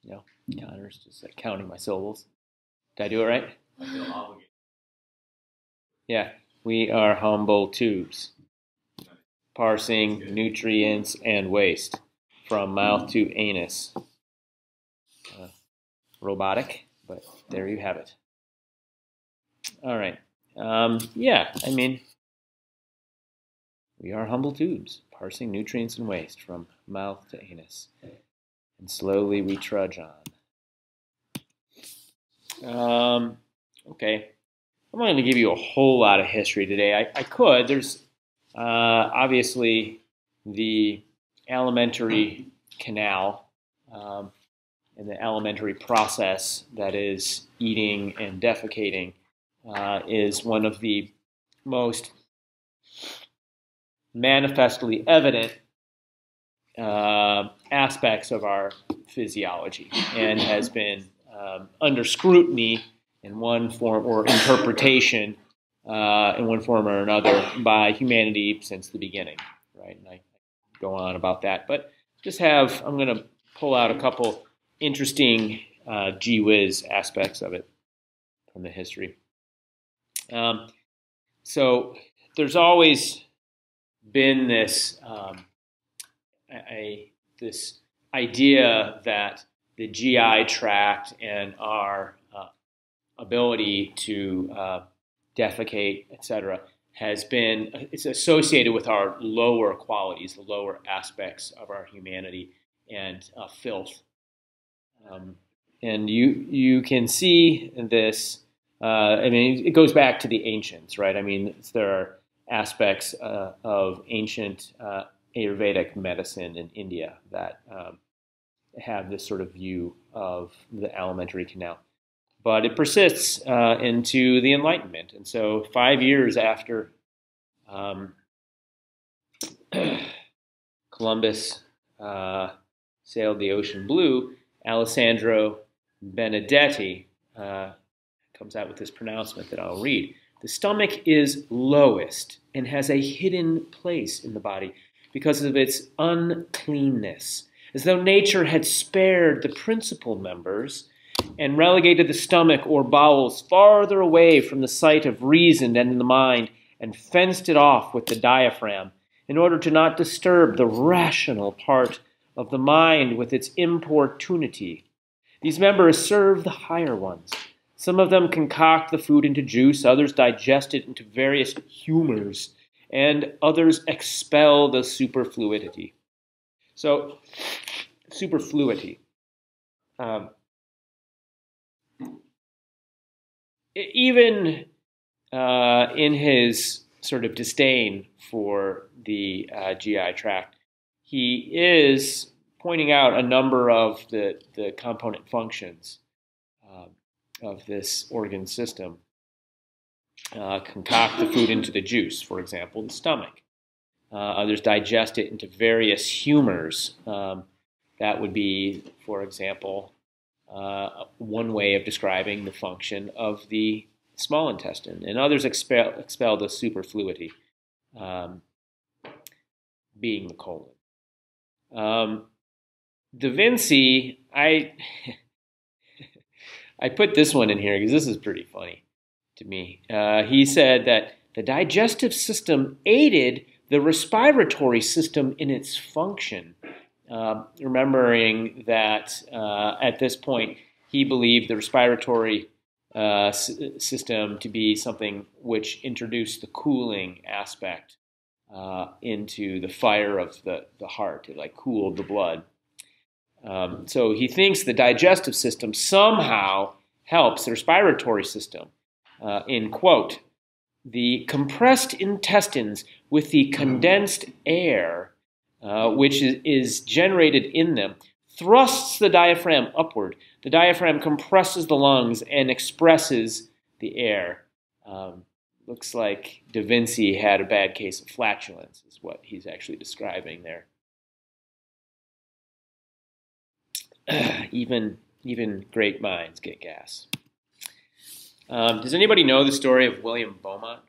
No, Connor's just like counting my syllables. Did I do it right? I feel obligated. Yeah, we are humble tubes, parsing nutrients and waste from mouth to anus. Robotic, but there you have it. All right. Yeah, I mean, we are humble tubes, parsing nutrients and waste from mouth to anus. And slowly we trudge on. Okay. I'm not going to give you a whole lot of history today. I could. There's obviously the alimentary canal and the alimentary process that is eating and defecating is one of the most manifestly evident aspects of our physiology and has been under scrutiny in one form or interpretation in one form or another by humanity since the beginning, right? And I go on about that, but I'm going to pull out a couple interesting gee whiz aspects of it from the history. So there's always been this this idea that the GI tract and our ability to defecate, etc., it's associated with our lower qualities, the lower aspects of our humanity, and filth. And you can see this. I mean, it goes back to the ancients, right? I mean, there are aspects of ancient Ayurvedic medicine in India that have this sort of view of the alimentary canal. But it persists into the Enlightenment. And so 5 years after Columbus sailed the ocean blue, Alessandro Benedetti comes out with this pronouncement that I'll read. The stomach is lowest and has a hidden place in the body because of its uncleanness, as though nature had spared the principal members and relegated the stomach or bowels farther away from the sight of reason and in the mind, and fenced it off with the diaphragm in order to not disturb the rational part of the mind with its importunity. These members serve the higher ones. Some of them concoct the food into juice, others digest it into various humors, and others expel the superfluity. So, superfluity. Even in his sort of disdain for the GI tract, he is pointing out a number of the component functions of this organ system. Concoct the food into the juice, for example, the stomach. Others digest it into various humors. That would be, for example, one way of describing the function of the small intestine. And others expel the superfluity, being the colon. Da Vinci, I put this one in here because this is pretty funny to me. He said that the digestive system aided the respiratory system in its function, remembering that at this point he believed the respiratory system to be something which introduced the cooling aspect into the fire of the heart. It like cooled the blood. So he thinks the digestive system somehow helps the respiratory system. In quote, the compressed intestines with the condensed air, which is generated in them, thrusts the diaphragm upward. The diaphragm compresses the lungs and expresses the air. Looks like Da Vinci had a bad case of flatulence, is what he's actually describing there. Even great minds get gas. Does anybody know the story of William Beaumont?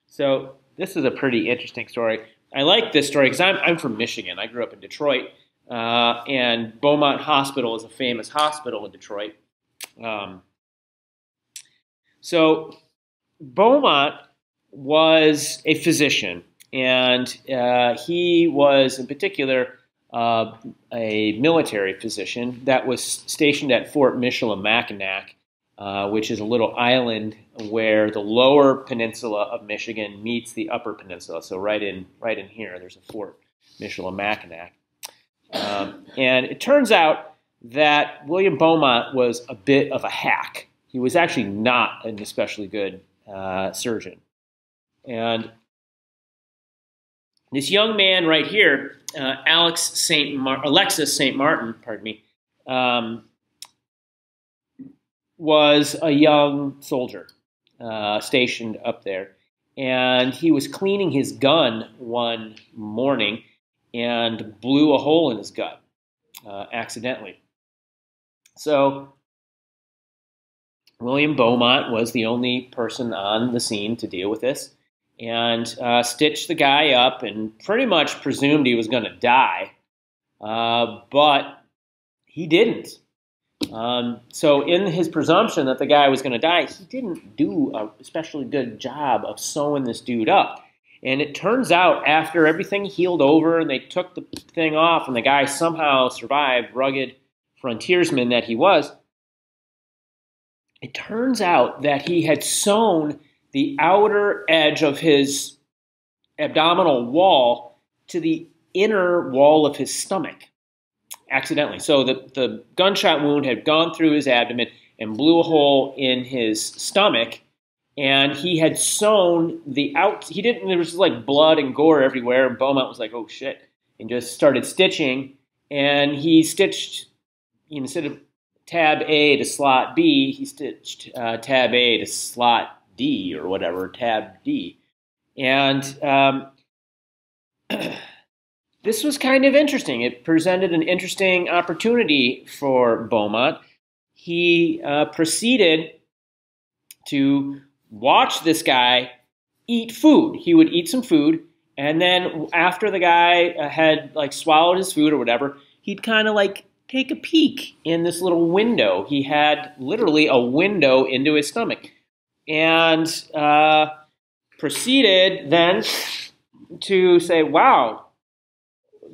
So this is a pretty interesting story. I like this story because I'm from Michigan. I grew up in Detroit. and Beaumont Hospital is a famous hospital in Detroit. So Beaumont was a physician, and he was in particular a military physician that was stationed at Fort Michilimackinac, which is a little island where the lower peninsula of Michigan meets the upper peninsula. So right in here, there's a Fort Michilimackinac. And it turns out that William Beaumont was a bit of a hack. He was actually not an especially good surgeon. And this young man right here, Alexis St. Martin, pardon me, was a young soldier stationed up there. And he was cleaning his gun one morning and blew a hole in his gut accidentally. So William Beaumont was the only person on the scene to deal with this, and stitched the guy up and pretty much presumed he was going to die, but he didn't. So in his presumption that the guy was going to die, he didn't do a especially good job of sewing this dude up. And it turns out after everything healed over and they took the thing off and the guy somehow survived, rugged frontiersman that he was, it turns out that he had sewn the outer edge of his abdominal wall to the inner wall of his stomach accidentally. So the gunshot wound had gone through his abdomen and blew a hole in his stomach, and he had sewn the out. There was like blood and gore everywhere, and Beaumont was like, oh shit, and just started stitching, and he stitched, instead of tab A to slot B, he stitched tab A to slot D or whatever, tab D. And this was kind of interesting. It presented an interesting opportunity for Beaumont. He proceeded to watch this guy eat food. He would eat some food, and then after the guy had like swallowed his food or whatever, he'd kind of like take a peek in this little window. He had literally a window into his stomach, and proceeded then to say, wow,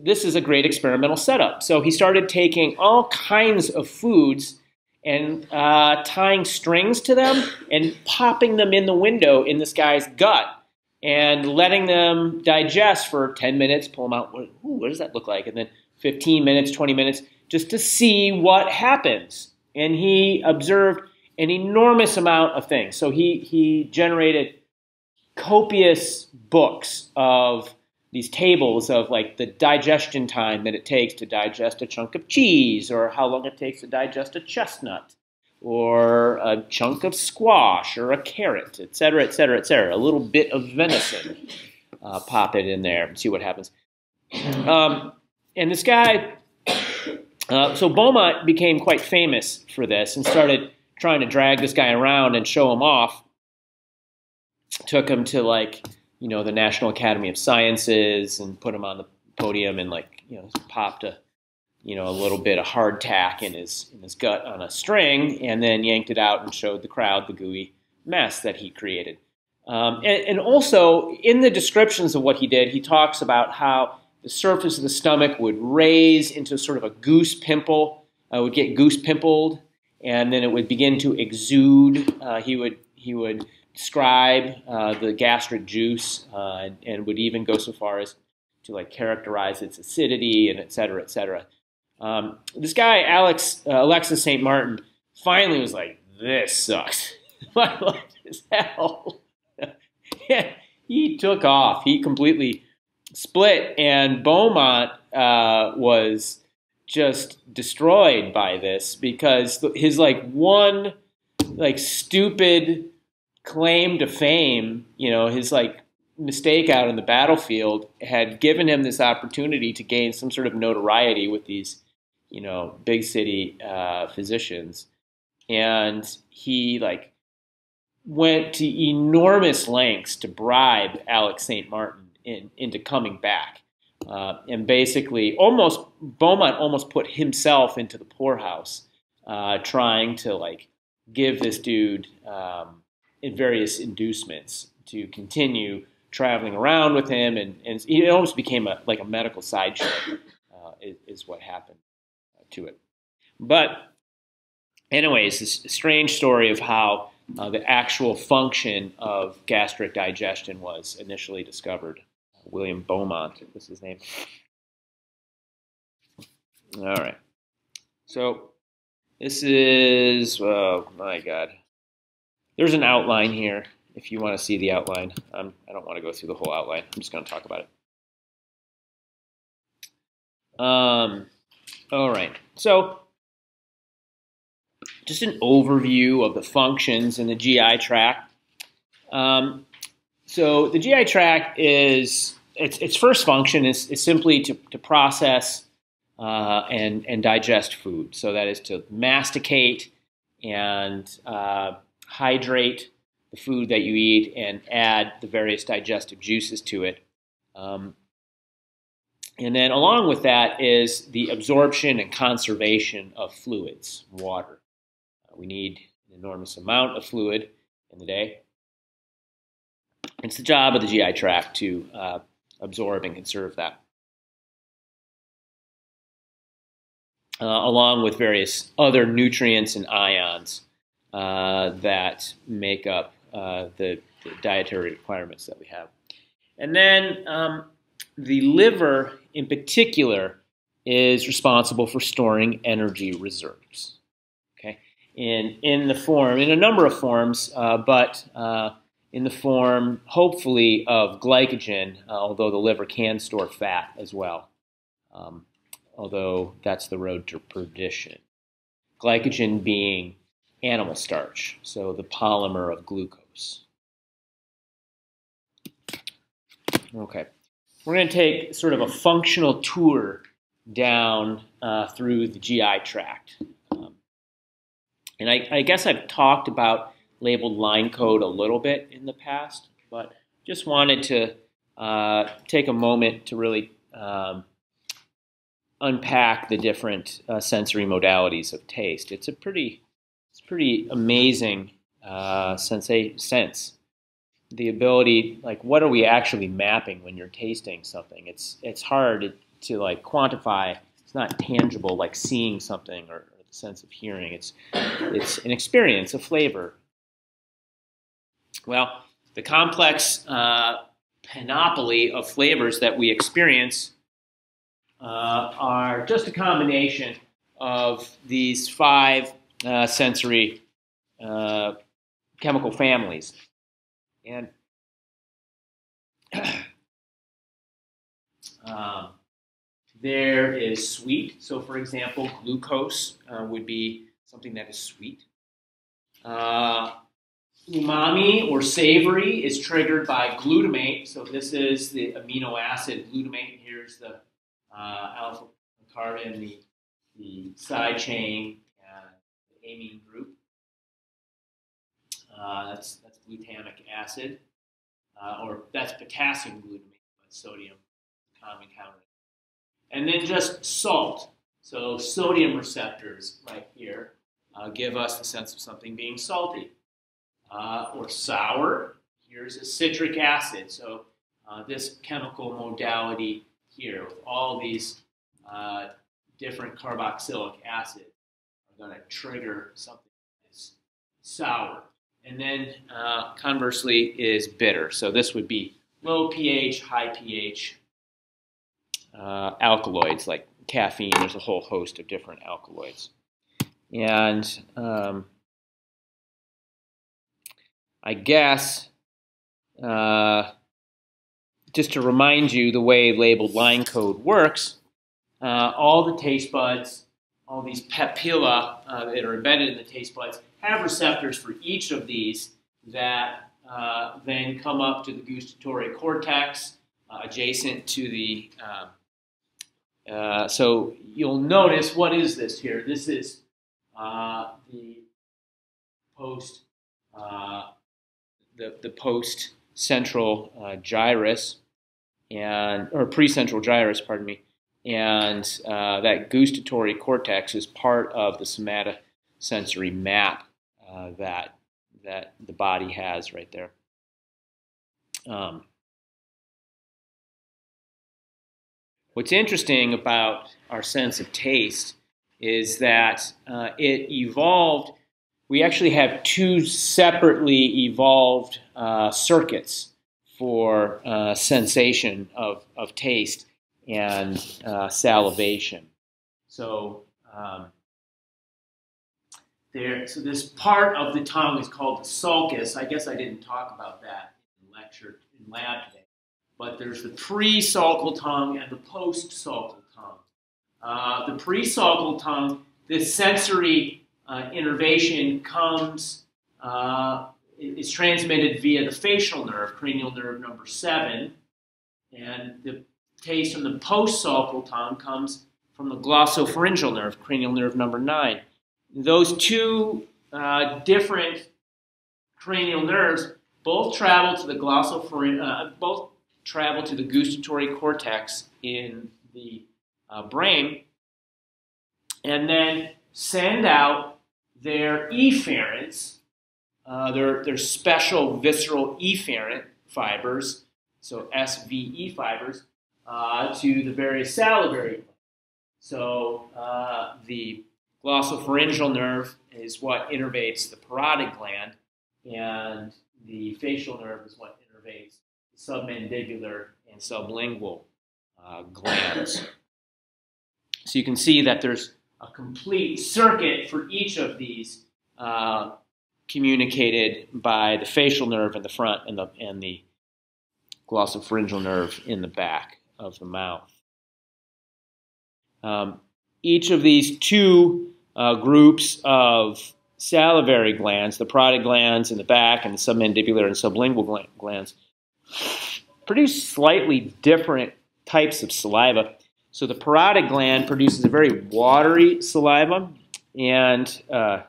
this is a great experimental setup. So he started taking all kinds of foods and tying strings to them and popping them in the window in this guy's gut and letting them digest for 10 minutes, pull them out, what does that look like? And then 15 minutes, 20 minutes, just to see what happens. And he observed an enormous amount of things. So he generated copious books of these tables of like the digestion time that it takes to digest a chunk of cheese, or how long it takes to digest a chestnut, or a chunk of squash, or a carrot, et cetera, et cetera, et cetera. A little bit of venison, pop it in there and see what happens. And this guy, so Beaumont became quite famous for this and started trying to drag this guy around and show him off. Took him to the National Academy of Sciences and put him on the podium and popped a little bit of hardtack in his gut on a string, and then yanked it out and showed the crowd the gooey mess that he created. And also in the descriptions of what he did, he talks about how the surface of the stomach would raise into sort of a goose pimple. Would get goose pimpled, and then it would begin to exude. He would describe the gastric juice and would even go so far as to characterize its acidity and et cetera, et cetera. This guy, Alexis St. Martin, finally was like, this sucks. My life is hell. Yeah, he took off. He completely split, and Beaumont was just destroyed by this because his one stupid claim to fame, his mistake out in the battlefield had given him this opportunity to gain some sort of notoriety with these, big city physicians. And he went to enormous lengths to bribe Alex St. Martin into coming back. And basically almost Beaumont almost put himself into the poorhouse, trying to like give this dude various inducements to continue traveling around with him, and it almost became like a medical sideshow. Is what happened to it. But anyways, this strange story of how the actual function of gastric digestion was initially discovered. William Beaumont was his name. All right. So this is, oh my God. There's an outline here if you want to see the outline. I don't want to go through the whole outline. I'm just going to talk about it. All right. So just an overview of the functions in the GI tract. So the GI tract is, its first function is simply to process and digest food. So that is to masticate and hydrate the food that you eat and add the various digestive juices to it. And then along with that is the absorption and conservation of fluids, water. We need an enormous amount of fluid in the day. It's the job of the GI tract to absorb and conserve that, along with various other nutrients and ions that make up the dietary requirements that we have. And then the liver, in particular, is responsible for storing energy reserves. Okay, in a number of forms, but in the form, hopefully, of glycogen, although the liver can store fat as well, although that's the road to perdition. Glycogen being animal starch, so the polymer of glucose. Okay, we're going to take sort of a functional tour down through the GI tract. And I guess I've talked about labeled line code a little bit in the past, but just wanted to take a moment to really unpack the different sensory modalities of taste. It's pretty amazing sense. The ability, like, what are we actually mapping when you're tasting something? It's hard to like quantify. It's not tangible like seeing something or the sense of hearing. It's an experience, a flavor. Well, the complex panoply of flavors that we experience are just a combination of these 5 sensory chemical families. And there is sweet. So, for example, glucose would be something that is sweet. Umami or savory is triggered by glutamate. So this is the amino acid glutamate. Here's the alpha carbon, the side chain, the amine group. That's glutamic acid, or that's potassium glutamate, but sodium common counter. And then just salt. So sodium receptors right here give us the sense of something being salty. Or sour, here's a citric acid. So this chemical modality here with all these different carboxylic acids are going to trigger something that's sour. And then conversely is bitter. So this would be low pH, high pH alkaloids like caffeine. There's a whole host of different alkaloids. And I guess just to remind you the way labeled line code works, all the taste buds, all these papilla that are embedded in the taste buds have receptors for each of these that then come up to the gustatory cortex adjacent to the, so you'll notice, what is this here? This is the post, the post-central gyrus, or pre-central gyrus, pardon me. and that gustatory cortex is part of the somatosensory map that the body has right there. What's interesting about our sense of taste is that it evolved. We actually have two separately evolved circuits for sensation of taste and salivation. So, so this part of the tongue is called the sulcus. I guess I didn't talk about that in lab today. But there's the pre-sulcal tongue and the post-sulcal tongue. The pre-sulcal tongue, this sensory innervation comes, is transmitted via the facial nerve, cranial nerve number 7, and the taste from the post-sulcal tongue comes from the glossopharyngeal nerve, cranial nerve number 9. Those two different cranial nerves both travel to the both travel to the gustatory cortex in the brain, and then send out their efferents, their special visceral efferent fibers, so SVE fibers, to the various salivary glands. So the glossopharyngeal nerve is what innervates the parotid gland, and the facial nerve is what innervates the submandibular and sublingual glands. So you can see that there's a complete circuit for each of these communicated by the facial nerve in the front and the glossopharyngeal nerve in the back of the mouth. Each of these two groups of salivary glands, the parotid glands in the back and the submandibular and sublingual glands, produce slightly different types of saliva. So the parotid gland produces a very watery saliva, and the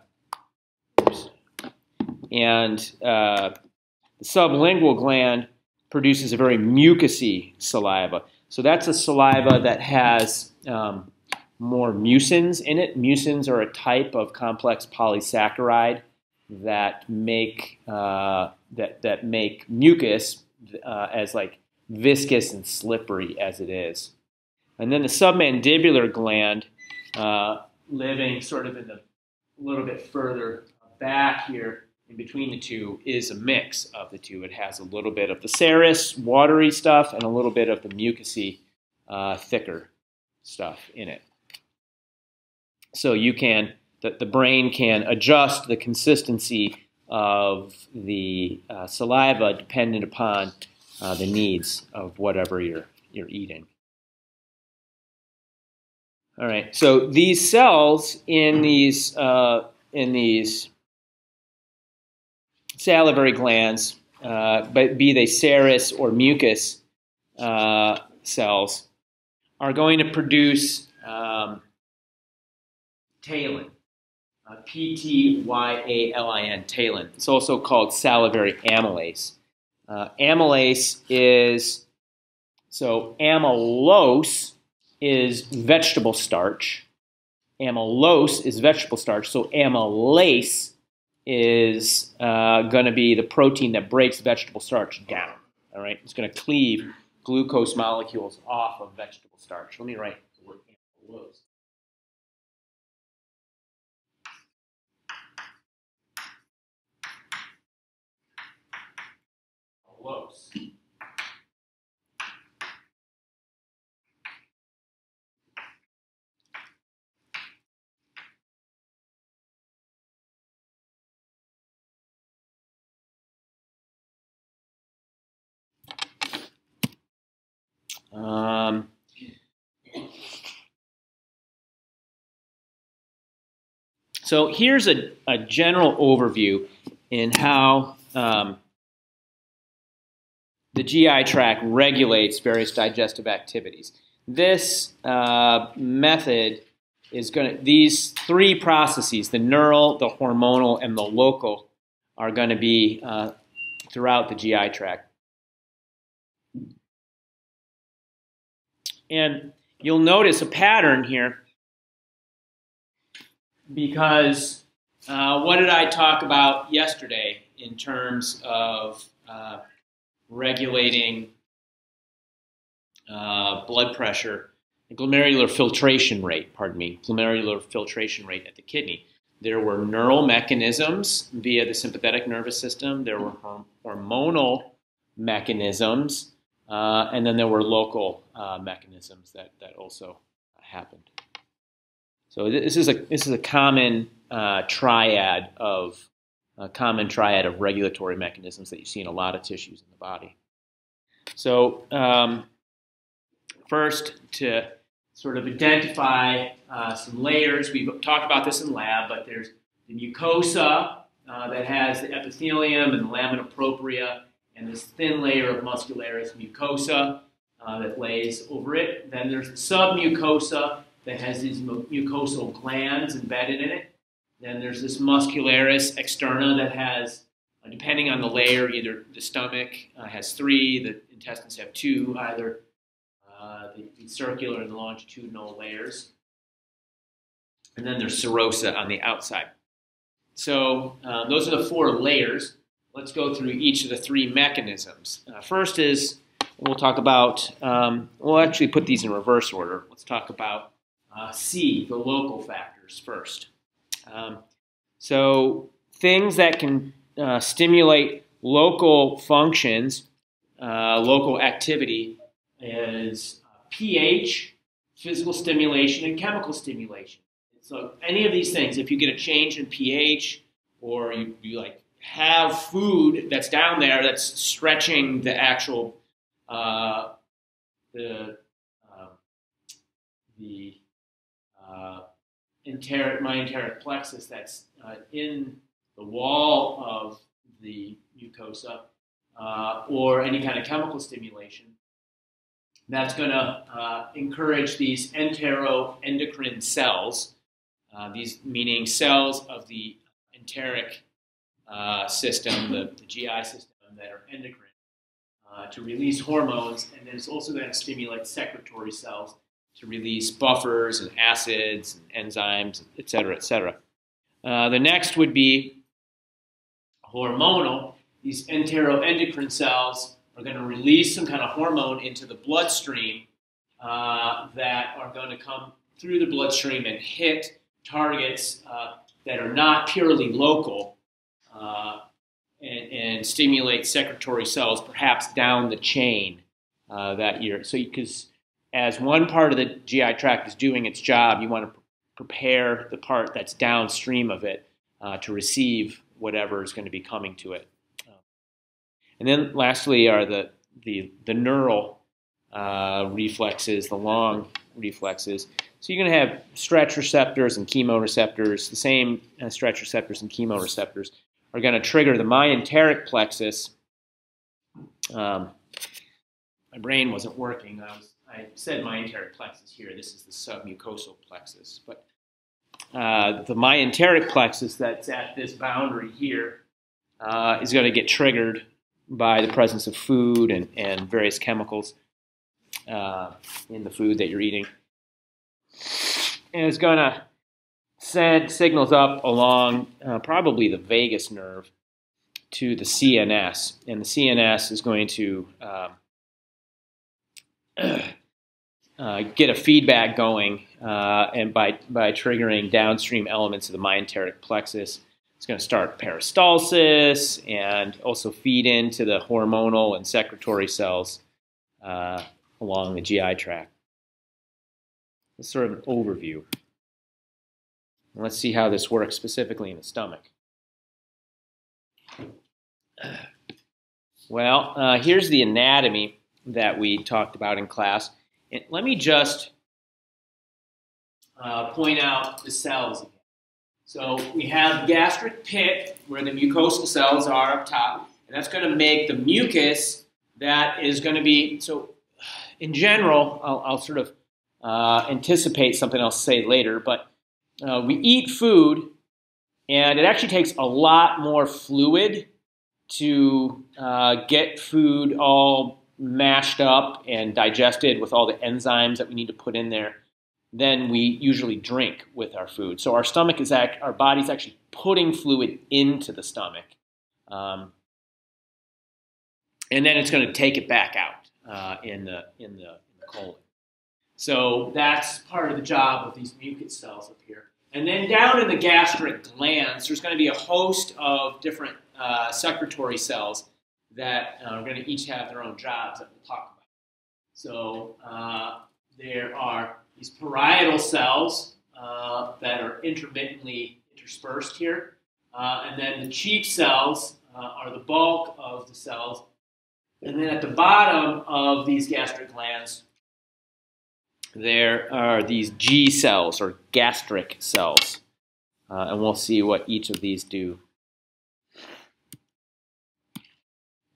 sublingual gland produces a very mucousy saliva. So that's a saliva that has more mucins in it. Mucins are a type of complex polysaccharide that make make mucus as like viscous and slippery as it is. And then the submandibular gland, living sort of in a little bit further back here in between the two, is a mix of the two. It has a little bit of the serous, watery stuff and a little bit of the mucousy, thicker stuff in it. So you can, the brain can adjust the consistency of the saliva dependent upon the needs of whatever you're eating. All right, so these cells in these salivary glands, but be they serous or mucus cells, are going to produce talin, P-T-Y-A-L-I-N, talin. It's also called salivary amylase. Amylase is, so amylose is vegetable starch. Amylose is vegetable starch, so amylase is going to be the protein that breaks vegetable starch down. All right, it's going to cleave glucose molecules off of vegetable starch. Let me write the word amylose. Amylose. So here's a general overview in how the GI tract regulates various digestive activities. This method is going to, these three processes, the neural, the hormonal, and the local, are going to be throughout the GI tract. And you'll notice a pattern here because what did I talk about yesterday in terms of regulating blood pressure, glomerular filtration rate, glomerular filtration rate at the kidney? There were neural mechanisms via the sympathetic nervous system. There were hormonal mechanisms, and then there were local mechanisms that also happened. So this is a common triad of regulatory mechanisms that you see in a lot of tissues in the body. So first, to sort of identify some layers. We've talked about this in lab, but there's the mucosa that has the epithelium and the lamina propria, and this thin layer of muscularis mucosa that lays over it. Then there's the submucosa that has these mucosal glands embedded in it. Then there's this muscularis externa that has, depending on the layer, either the stomach has 3, the intestines have 2, either the circular and the longitudinal layers. And then there's serosa on the outside. So those are the 4 layers. Let's go through each of the 3 mechanisms. First is, we'll talk about, we'll actually put these in reverse order. Let's talk about C, the local factors first. So things that can stimulate local functions, local activity, is pH, physical stimulation, and chemical stimulation. So any of these things, if you get a change in pH, or you like have food that's down there that's stretching the actual my enteric plexus that's in the wall of the mucosa, or any kind of chemical stimulation, that's going to encourage these enteroendocrine cells, these meaning cells of the enteric system, the GI system that are endocrine, to release hormones, and then it's also going to stimulate secretory cells to release buffers and acids and enzymes, et cetera, et cetera. The next would be hormonal. These enteroendocrine cells are going to release some kind of hormone into the bloodstream that are going to come through the bloodstream and hit targets that are not purely local and stimulate secretory cells perhaps down the chain because as one part of the GI tract is doing its job, you want to prepare the part that's downstream of it to receive whatever is going to be coming to it. And then lastly are the neural reflexes, the long reflexes. So you're going to have stretch receptors and chemoreceptors. The same stretch receptors and chemoreceptors are going to trigger the myenteric plexus. My brain wasn't working. I said myenteric plexus here. This is the submucosal plexus. But the myenteric plexus that's at this boundary here is going to get triggered by the presence of food and various chemicals in the food that you're eating. And it's going to send signals up along probably the vagus nerve to the CNS. And the CNS is going to get a feedback going, and by triggering downstream elements of the myenteric plexus, it's going to start peristalsis and also feed into the hormonal and secretory cells along the GI tract. That's sort of an overview. Let's see how this works specifically in the stomach. Well, here's the anatomy that we talked about in class. And let me just point out the cells again. So we have gastric pit, where the mucosal cells are up top, and that's going to make the mucus that is going to be, so in general, I'll sort of anticipate something I'll say later, but we eat food, and it actually takes a lot more fluid to get food all mashed up and digested with all the enzymes that we need to put in there, then we usually drink with our food. So our stomach is our body's actually putting fluid into the stomach, and then it's going to take it back out in the colon. So that's part of the job of these mucus cells up here. And then down in the gastric glands, there's going to be a host of different secretory cells that are going to each have their own jobs that we'll talk about. So there are these parietal cells that are intermittently interspersed here. And then the chief cells are the bulk of the cells. And then at the bottom of these gastric glands, there are these G cells, or gastric cells. And we'll see what each of these do.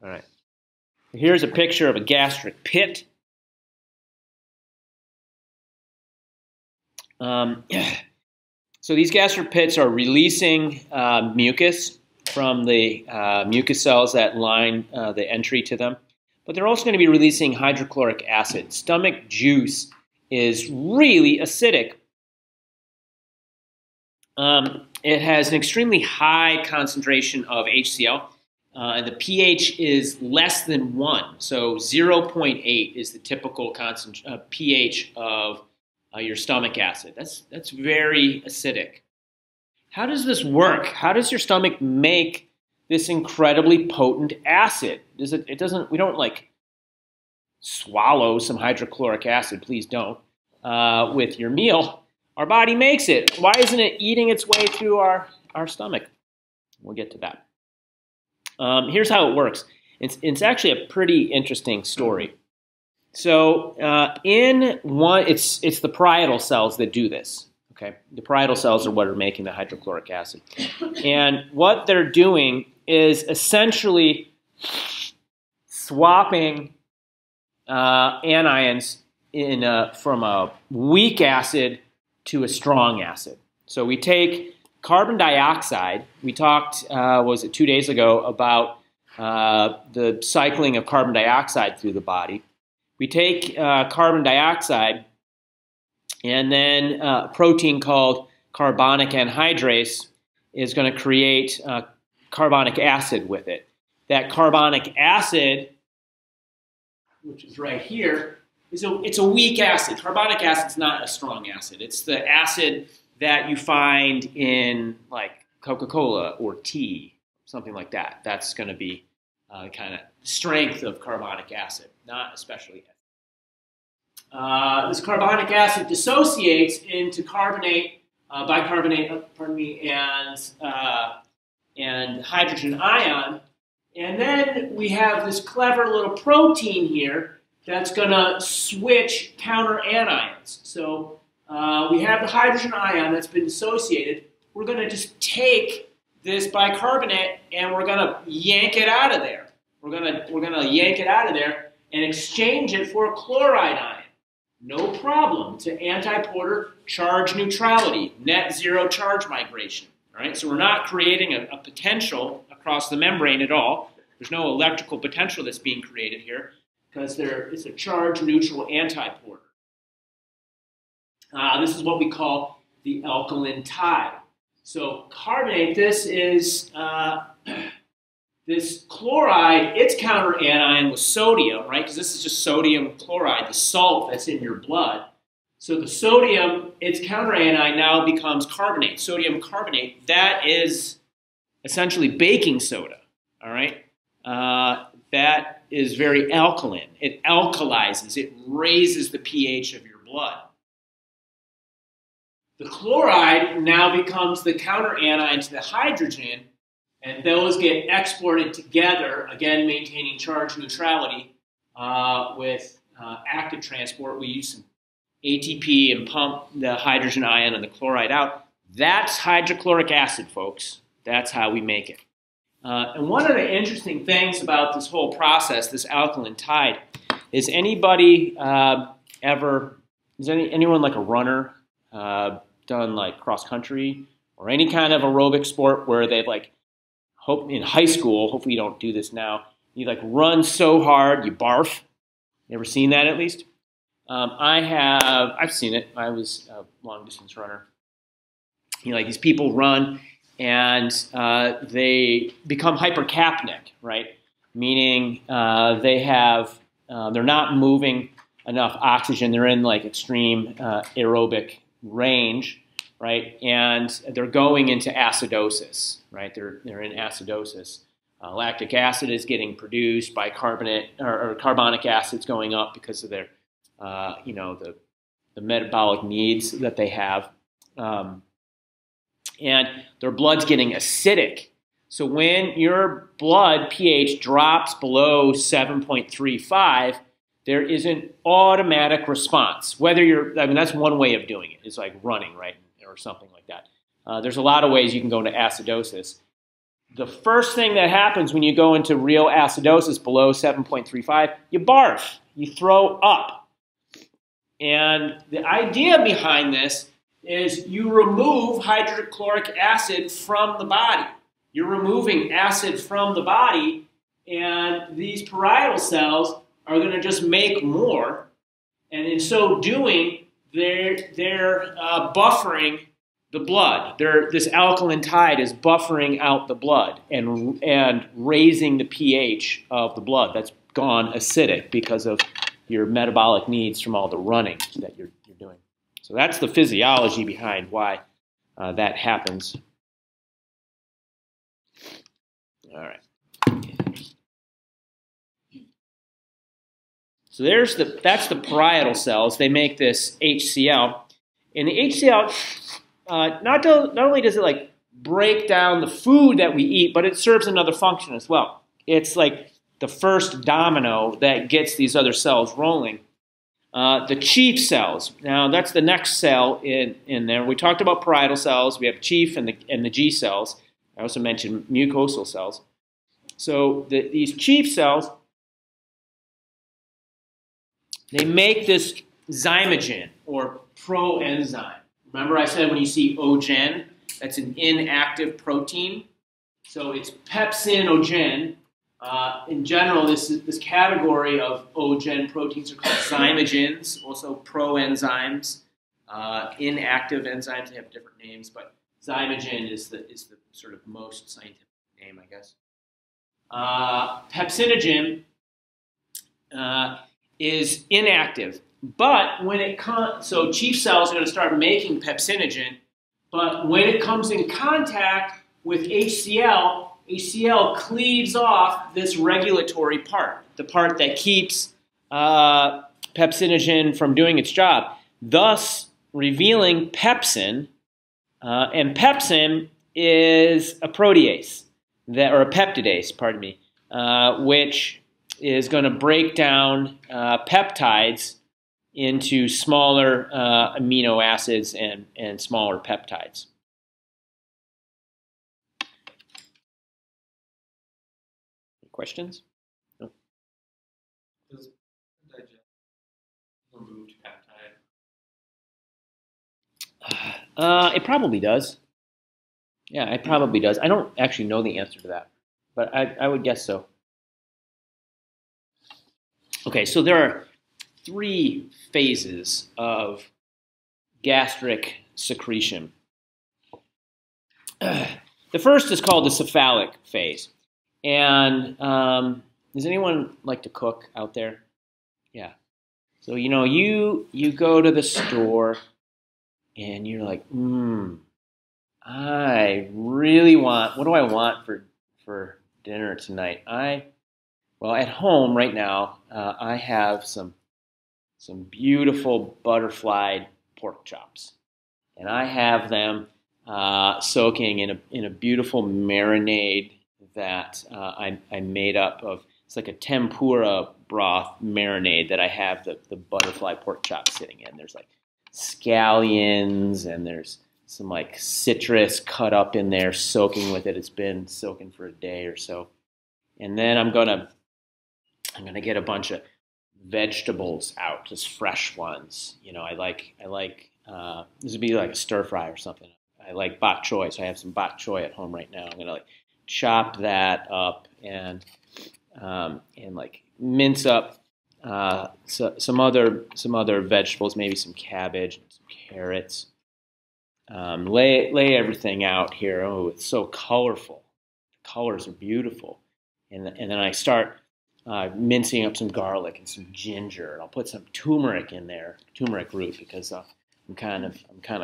All right. Here's a picture of a gastric pit. So these gastric pits are releasing mucus from the mucus cells that line the entry to them. But they're also going to be releasing hydrochloric acid. Stomach juice is really acidic. It has an extremely high concentration of HCl, and the pH is less than 1. So 0.8 is the typical pH of your stomach acid. That's very acidic. How does this work? How does your stomach make this incredibly potent acid? We don't like swallow some hydrochloric acid, please don't, with your meal. Our body makes it. Why isn't it eating its way through our stomach? We'll get to that. Here's how it works. It's actually a pretty interesting story. So it's the parietal cells that do this. Okay, the parietal cells are what are making the hydrochloric acid, and what they're doing is essentially swapping anions from a weak acid to a strong acid. So we take carbon dioxide. We talked, was it 2 days ago, about the cycling of carbon dioxide through the body. We take carbon dioxide, and then a protein called carbonic anhydrase is going to create carbonic acid with it. That carbonic acid, which is right here, it's a weak acid. Carbonic acid is not a strong acid. It's the acid that you find in like Coca-Cola or tea, something like that. That's going to be kind of strength of carbonic acid, not especially. This carbonic acid dissociates into bicarbonate, and hydrogen ion. And then we have this clever little protein here that's going to switch counter anions. So we have the hydrogen ion that's been dissociated. We're going to just take this bicarbonate and we're going to yank it out of there. We're going to yank it out of there and exchange it for a chloride ion. No problem. It's an antiporter charge neutrality, net zero charge migration. All right? So we're not creating a potential across the membrane at all. There's no electrical potential that's being created here because it's a charge neutral antiporter. This is what we call the alkaline tide. So carbonate, this is this chloride, its counter anion was sodium, right? Because this is just sodium chloride, the salt that's in your blood. So the sodium, its counter anion now becomes carbonate, sodium carbonate. That is essentially baking soda, all right? That is very alkaline. It alkalizes, it raises the pH of your blood. The chloride now becomes the counter anion to the hydrogen, and those get exported together, again maintaining charge neutrality with active transport. We use some ATP and pump the hydrogen ion and the chloride out. That's hydrochloric acid, folks. That's how we make it. And one of the interesting things about this whole process, this alkaline tide, is anyone like a runner done like cross country or any kind of aerobic sport where they've like, in high school, hopefully you don't do this now, you like run so hard, you barf, You ever seen that at least? I've seen it. I was a long distance runner. Like these people run and they become hypercapnic, right? Meaning they're not moving enough oxygen. They're in like extreme aerobic range, right? And they're going into acidosis, right? They're in acidosis. Lactic acid is getting produced, bicarbonate or carbonic acid's going up because of their, the metabolic needs that they have, and their blood's getting acidic. So when your blood pH drops below 7.35, there is an automatic response. That's one way of doing it. It's like running, right, or something like that. There's a lot of ways you can go into acidosis. The first thing that happens when you go into real acidosis below 7.35, you barf, you throw up. And the idea behind this is you remove hydrochloric acid from the body. You're removing acid from the body, and these parietal cells are going to just make more. And in so doing, they're buffering the blood. This alkaline tide is buffering out the blood and raising the pH of the blood that's gone acidic because of your metabolic needs from all the running that you're doing. So that's the physiology behind why that happens. All right. So that's the parietal cells. They make this HCl, and the HCl not only does it like break down the food that we eat, but it serves another function as well. It's like the first domino that gets these other cells rolling. The chief cells. Now that's the next cell in there. We talked about parietal cells. We have chief and the G cells. I also mentioned mucosal cells. So these chief cells, they make this zymogen or proenzyme. Remember I said when you see ogen, that's an inactive protein. So it's pepsinogen. In general, this category of ogen proteins are called zymogens, also proenzymes. Inactive enzymes, they have different names, but zymogen is the sort of most scientific name, I guess. Pepsinogen is inactive, but when it comes, so chief cells are going to start making pepsinogen, but when it comes in contact with HCl, HCl cleaves off this regulatory part, the part that keeps pepsinogen from doing its job, thus revealing pepsin. And pepsin is a protease, or a peptidase, pardon me, which is going to break down peptides into smaller amino acids and smaller peptides. Questions? No? Does digest removed peptide? It probably does. Yeah, it probably does. I don't actually know the answer to that, but I would guess so. Okay, so there are 3 phases of gastric secretion. The first is called the cephalic phase. And does anyone like to cook out there? Yeah. So, you go to the store and you're like, I really want, what do I want for dinner tonight? Well, at home right now, I have some beautiful butterfly pork chops. And I have them soaking in a beautiful marinade that I made up of. It's like a tempura broth marinade that I have the butterfly pork chop sitting in. There's like scallions and there's some like citrus cut up in there soaking with it. It's been soaking for a day or so. And then I'm gonna get a bunch of vegetables out, just fresh ones. I like this would be like a stir fry or something. I like bok choy, so I have some bok choy at home right now. I'm gonna chop that up and like mince up some other vegetables, maybe some cabbage, some carrots. Lay everything out here. Oh, it's so colorful. The colors are beautiful. And then I start mincing up some garlic and some ginger, and I'll put some turmeric in there, turmeric root, because I'm kind of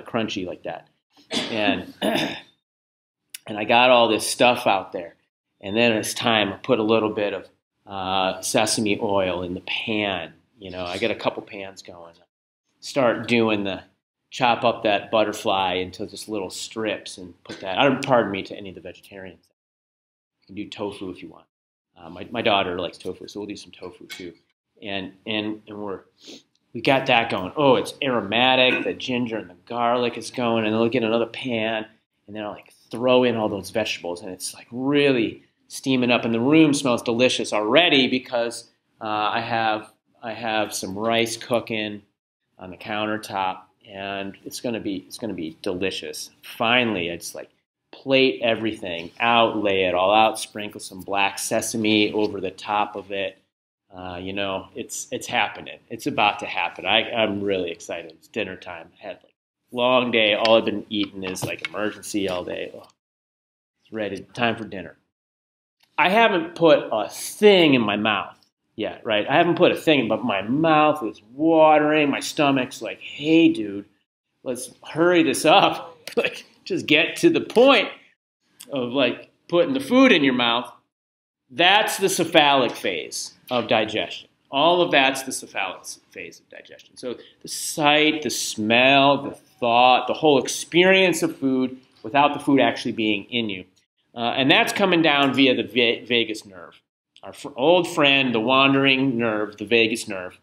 crunchy like that. And and I got all this stuff out there. And then it's time I put a little bit of sesame oil in the pan. You know, I get a couple pans going. Start doing chop up that butterfly into just little strips and put that. Pardon me to any of the vegetarians. You can do tofu if you want. My daughter likes tofu, so we'll do some tofu too. And we got that going. Oh, it's aromatic. The ginger and the garlic is going, and then we'll get another pan, and then I'll like throw in all those vegetables, and it's like really steaming up, and the room smells delicious already because I have some rice cooking on the countertop, and it's gonna be delicious. Finally, I just like plate everything out, lay it all out, sprinkle some black sesame over the top of it. You know, it's happening. It's about to happen. I'm really excited. It's dinner time. I had like long day. All I've been eating is like emergency all day. Oh, it's ready. Time for dinner. I haven't put a thing in my mouth yet, right? I haven't put a thing, but my mouth is watering. My stomach's like, hey, dude, let's hurry this up. Like, just get to the point of like putting the food in your mouth. That's the cephalic phase of digestion. All of that's the cephalic phase of digestion. So the sight, the smell, the thought, the whole experience of food without the food actually being in you. And that's coming down via the vagus nerve. Our old friend, the wandering nerve, the vagus nerve,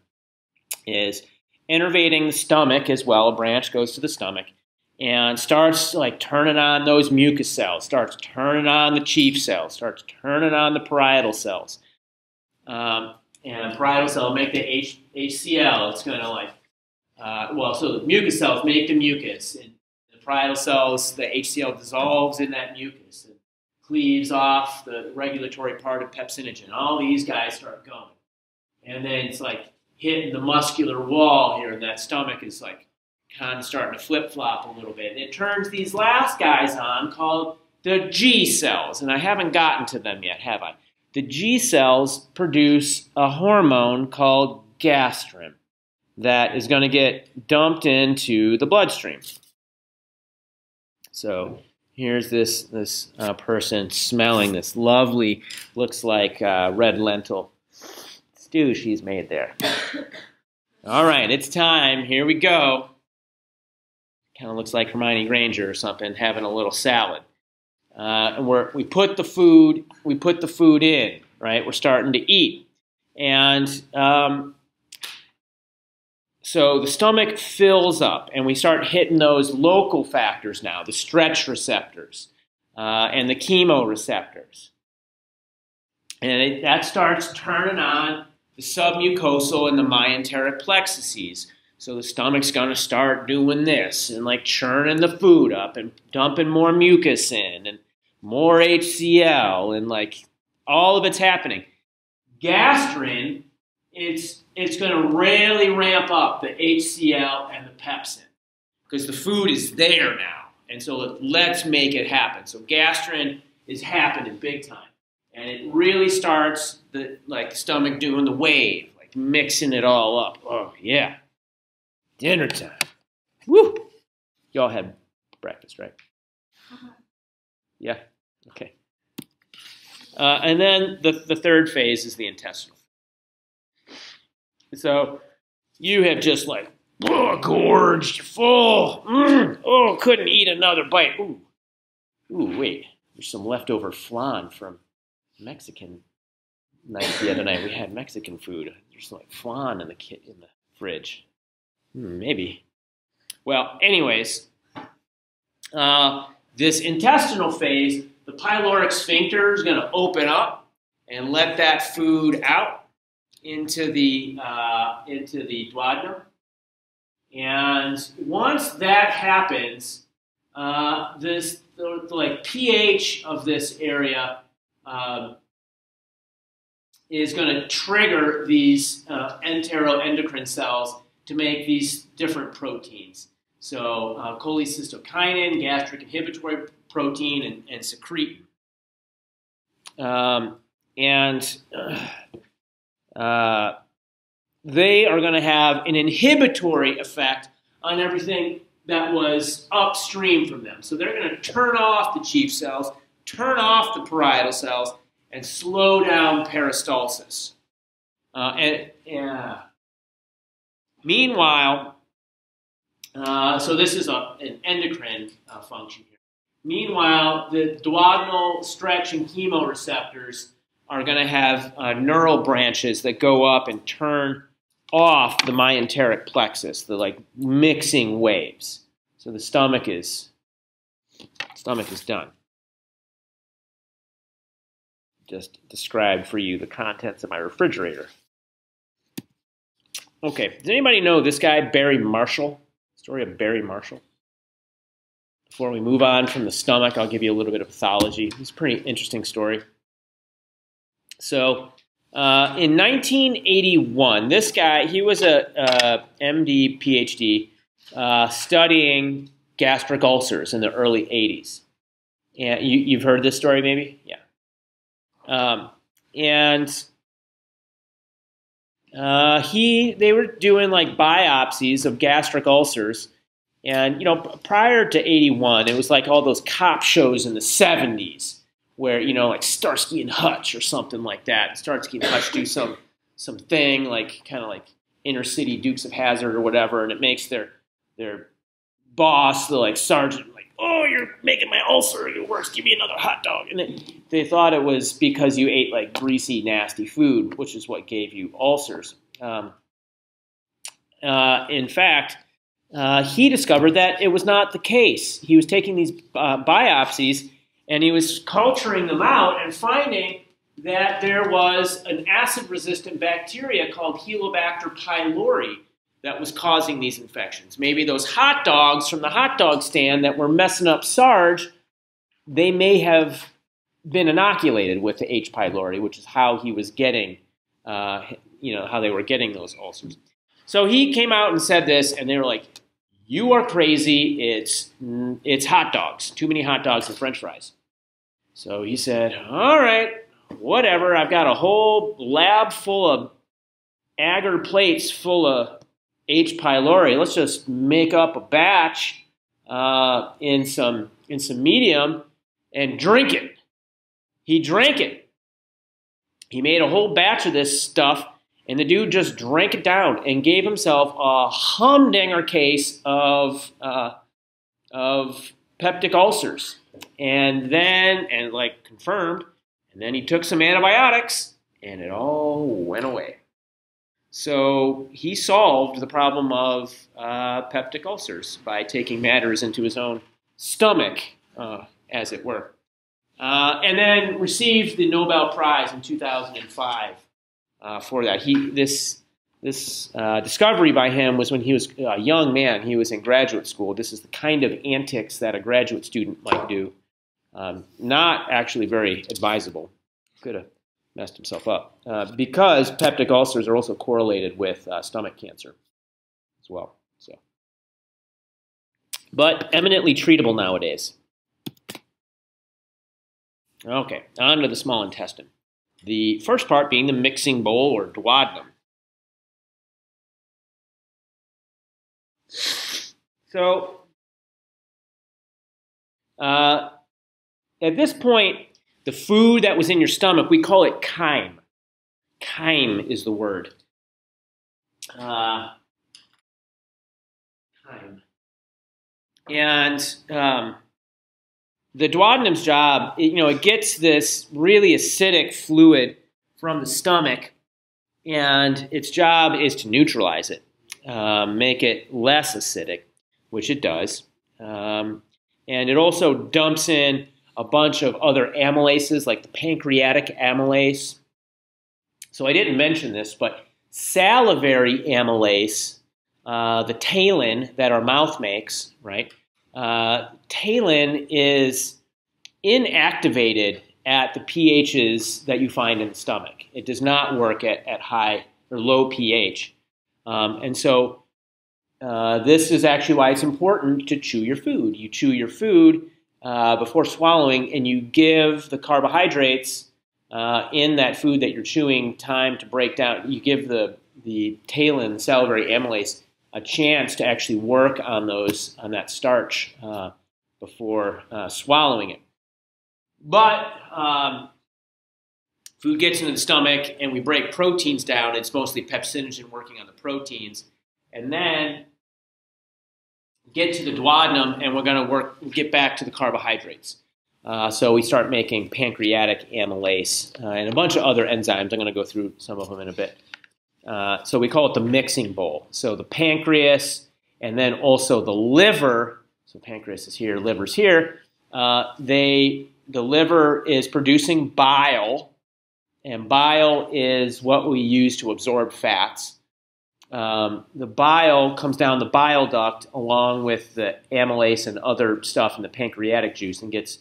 is innervating the stomach as well. A branch goes to the stomach and starts like turning on those mucus cells, starts turning on the chief cells, starts turning on the parietal cells. And the parietal cell make the HCl. It's going to like, so the mucus cells make the mucus. And the parietal cells, the HCl dissolves in that mucus and cleaves off the regulatory part of pepsinogen. All these guys start going. And then it's like hitting the muscular wall here, and that stomach is like kind of starting to flip-flop a little bit. And it turns these last guys on called the G cells. And I haven't gotten to them yet, have I? The G cells produce a hormone called gastrin that is going to get dumped into the bloodstream. So here's this person smelling this lovely, looks like red lentil stew she's made there. All right, it's time. Here we go. Kind of looks like Hermione Granger or something having a little salad. And we put the food in, right? We're starting to eat. And so the stomach fills up, and we start hitting those local factors now, the stretch receptors and the chemoreceptors. And that starts turning on the submucosal and the myenteric plexuses. So the stomach's going to start doing this and like churning the food up and dumping more mucus in and more HCl and like all of it's happening. Gastrin, it's going to really ramp up the HCl and the pepsin because the food is there now. And so let's make it happen. So gastrin is happening big time. And it really starts the stomach doing the wave, like mixing it all up. Oh, yeah. Dinner time. Woo! Y'all had breakfast, right? Yeah? Okay. And then the third phase is the intestinal. So you have just like, gorged, full. Couldn't eat another bite. Ooh, wait. There's some leftover flan from Mexican night the other night. We had Mexican food. There's like flan in the fridge. Maybe. Well, anyways, this intestinal phase, the pyloric sphincter is going to open up and let that food out into the duodenum. And once that happens, the pH of this area is going to trigger these enteroendocrine cells to make these different proteins. So cholecystokinin, gastric inhibitory protein, and secretin. They are going to have an inhibitory effect on everything that was upstream from them. So they're going to turn off the chief cells, turn off the parietal cells, and slow down peristalsis. Meanwhile, so this is an endocrine function here. Meanwhile, the duodenal stretch and chemoreceptors are going to have neural branches that go up and turn off the myenteric plexus, the like mixing waves. So the stomach is done. Just described for you the contents of my refrigerator. Okay, does anybody know this guy, Barry Marshall? Story of Barry Marshall? Before we move on from the stomach, I'll give you a little bit of pathology. It's a pretty interesting story. So, in 1981, this guy, he was a MD, PhD, studying gastric ulcers in the early 80s. And you've heard this story, maybe? Yeah. They were doing like biopsies of gastric ulcers. And, prior to 81, it was like all those cop shows in the 70s where, like Starsky and Hutch or something like that. Starsky and Hutch do some thing like kind of like inner city Dukes of Hazzard or whatever, and it makes their boss, the like sergeant, like, oh, you're making my ulcer worse, give me another hot dog. And they thought it was because you ate like greasy, nasty food, which is what gave you ulcers. In fact, he discovered that it was not the case. He was taking these biopsies and he was culturing them out and finding that there was an acid-resistant bacteria called Helicobacter pylori that was causing these infections. Maybe those hot dogs from the hot dog stand that were messing up Sarge, they may have been inoculated with the H. pylori, which is how he was getting, how they were getting those ulcers. So he came out and said this, and they were like, you are crazy, it's hot dogs, too many hot dogs and french fries. So he said, all right, whatever, I've got a whole lab full of agar plates full of H. pylori. Let's just make up a batch in some medium and drink it. He drank it. He made a whole batch of this stuff, and the dude just drank it down and gave himself a humdinger case of peptic ulcers. And confirmed. And then he took some antibiotics, and it all went away. So he solved the problem of peptic ulcers by taking matters into his own stomach, as it were. And then received the Nobel Prize in 2005 for that. This discovery by him was when he was a young man. He was in graduate school. This is the kind of antics that a graduate student might do. Not actually very advisable. Could have messed himself up. Because peptic ulcers are also correlated with stomach cancer as well. But eminently treatable nowadays. Okay, on to the small intestine. The first part being the mixing bowl or duodenum. So, at this point, the food that was in your stomach, we call it chyme. Chyme is the word. Chyme. And the duodenum's job, it gets this really acidic fluid from the stomach, and its job is to neutralize it, make it less acidic, which it does. And it also dumps in a bunch of other amylases, like the pancreatic amylase. So I didn't mention this, but salivary amylase, the taline that our mouth makes, right? Taline is inactivated at the pHs that you find in the stomach. It does not work at high or low pH. And so this is actually why it's important to chew your food. You chew your food before swallowing, and you give the carbohydrates in that food that you're chewing time to break down. You give the talin, the salivary amylase, a chance to actually work on that starch before swallowing it. But food gets into the stomach, and we break proteins down. It's mostly pepsinogen working on the proteins, and then get to the duodenum, and we're going to get back to the carbohydrates. So we start making pancreatic amylase and a bunch of other enzymes. I'm going to go through some of them in a bit. So we call it the mixing bowl. So the pancreas and then also the liver. So pancreas is here, liver's here. The liver is producing bile, and bile is what we use to absorb fats. The bile comes down the bile duct along with the amylase and other stuff in the pancreatic juice and gets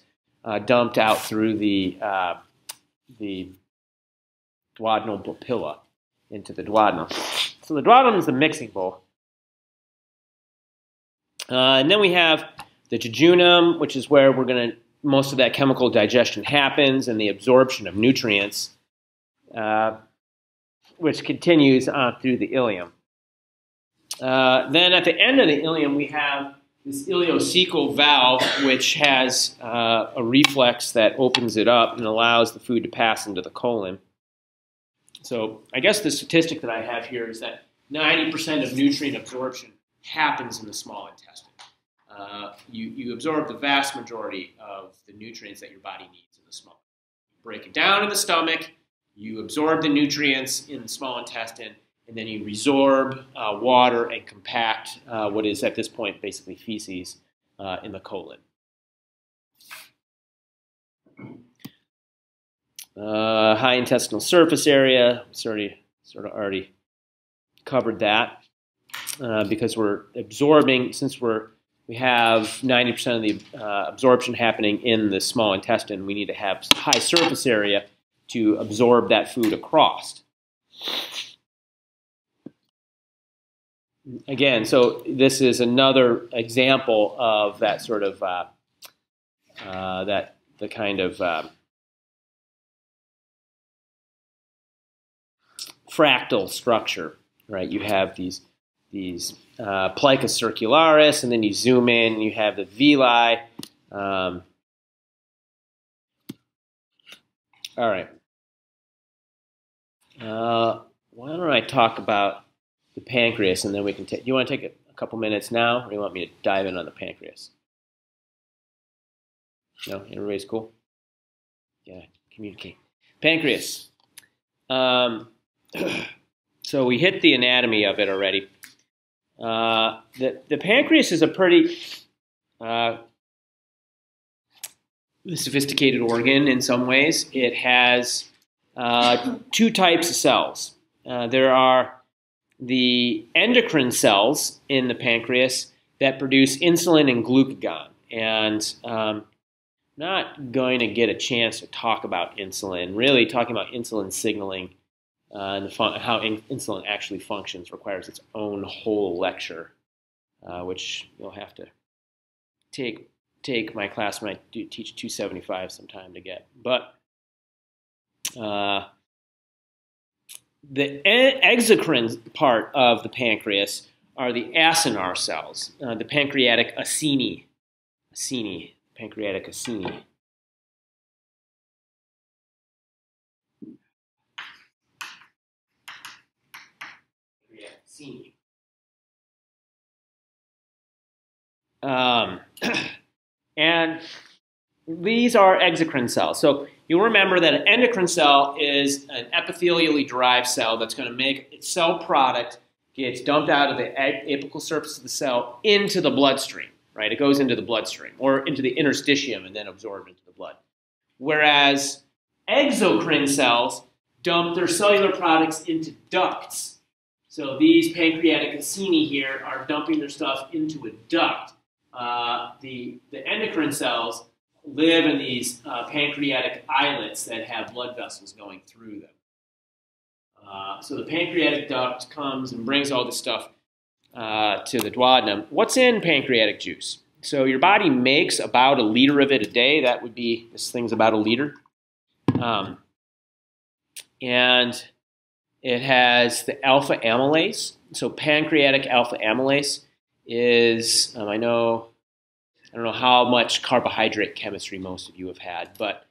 dumped out through the duodenal papilla into the duodenum. So the duodenum is the mixing bowl. And then we have the jejunum, which is where most of that chemical digestion happens and the absorption of nutrients, which continues on through the ileum. Then at the end of the ileum, we have this ileocecal valve, which has a reflex that opens it up and allows the food to pass into the colon. So I guess the statistic that I have here is that 90% of nutrient absorption happens in the small intestine. You absorb the vast majority of the nutrients that your body needs in the small. You break it down in the stomach, you absorb the nutrients in the small intestine, and then you resorb water and compact what is at this point basically feces in the colon. High intestinal surface area, sort of already covered that because we're absorbing, since we have 90% of the absorption happening in the small intestine, we need to have high surface area to absorb that food across. Again, so this is another example of that sort of the kind of fractal structure, right? You have these plica circularis, and then you zoom in, and you have the villi. All right. Why don't I talk about the pancreas, and then we can take. Do you want to take a couple minutes now, or do you want me to dive in on the pancreas? No, everybody's cool. Yeah, communicate. Pancreas. So we hit the anatomy of it already. The pancreas is a pretty sophisticated organ in some ways. It has two types of cells. There are the endocrine cells in the pancreas that produce insulin and glucagon. And I'm not going to get a chance to talk about insulin. Really, talking about insulin signaling and how insulin actually functions requires its own whole lecture, which you'll have to take my class when I teach 275 sometime to get. But the exocrine part of the pancreas are the acinar cells, the pancreatic acini. Pancreatic acini. And these are exocrine cells. So you'll remember that an endocrine cell is an epithelially derived cell that's going to make its cell product gets dumped out of the apical surface of the cell into the bloodstream, right? It goes into the bloodstream or into the interstitium and then absorbed into the blood. Whereas exocrine cells dump their cellular products into ducts. So these pancreatic acini here are dumping their stuff into a duct. The endocrine cells live in these pancreatic islets that have blood vessels going through them. So the pancreatic duct comes and brings all this stuff to the duodenum. What's in pancreatic juice? So your body makes about 1 liter of it a day. That would be, this thing's about 1 liter. And it has the alpha amylase. So pancreatic alpha amylase is, I don't know how much carbohydrate chemistry most of you have had, but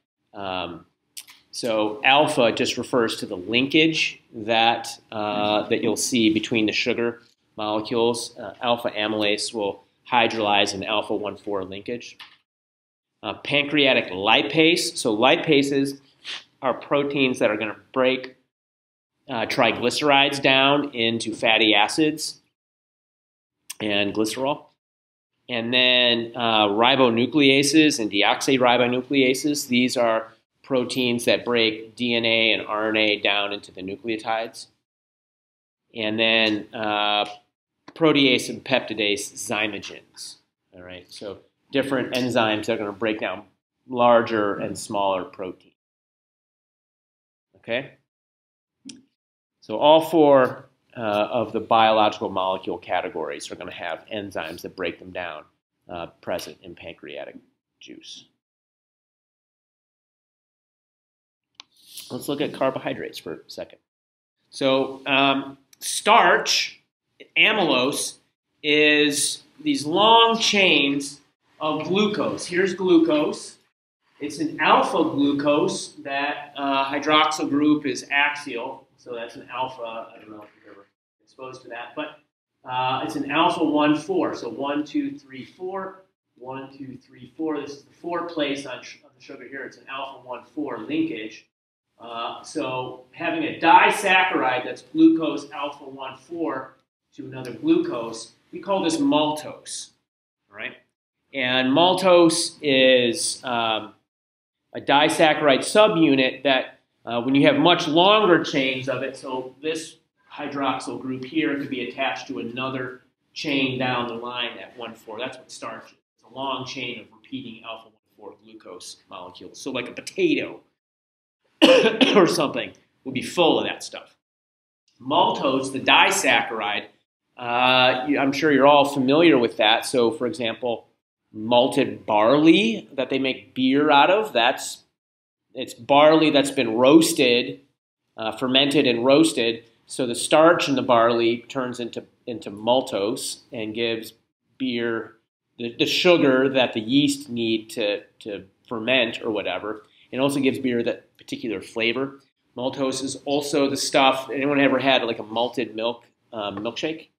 so alpha just refers to the linkage that that you'll see between the sugar molecules. Alpha amylase will hydrolyze an alpha-1,4 linkage. Pancreatic lipase. So lipases are proteins that are going to break triglycerides down into fatty acids and glycerol. And then ribonucleases and deoxyribonucleases. These are proteins that break DNA and RNA down into the nucleotides. And then protease and peptidase zymogens. All right, so different enzymes that are going to break down larger and smaller proteins. Okay? So all 4 of the biological molecule categories are going to have enzymes that break them down present in pancreatic juice. Let's look at carbohydrates for a second. So starch, amylose, is these long chains of glucose. Here's glucose. It's an alpha glucose. That hydroxyl group is axial, so that's an alpha. I don't know if you've ever been exposed to that, but it's an alpha-1,4. So 1, 2, 3, 4. 1, 2, 3, 4. This is the 4 place on the sugar here. It's an alpha-1,4 linkage. So having a disaccharide that's glucose alpha-1,4 to another glucose, we call this maltose. All right? And maltose is a disaccharide subunit that when you have much longer chains of it, so this hydroxyl group here could be attached to another chain down the line at 1,4. That's what starch is. It's a long chain of repeating alpha-1,4 glucose molecules. So like a potato or something would be full of that stuff. Maltose, the disaccharide, I'm sure you're all familiar with that. So for example, malted barley that they make beer out of, it's barley that's been roasted, fermented and roasted. So the starch in the barley turns into maltose and gives beer the sugar that the yeast need to ferment or whatever. It also gives beer that particular flavor. Maltose is also the stuff. Anyone ever had like a malted milk milkshake?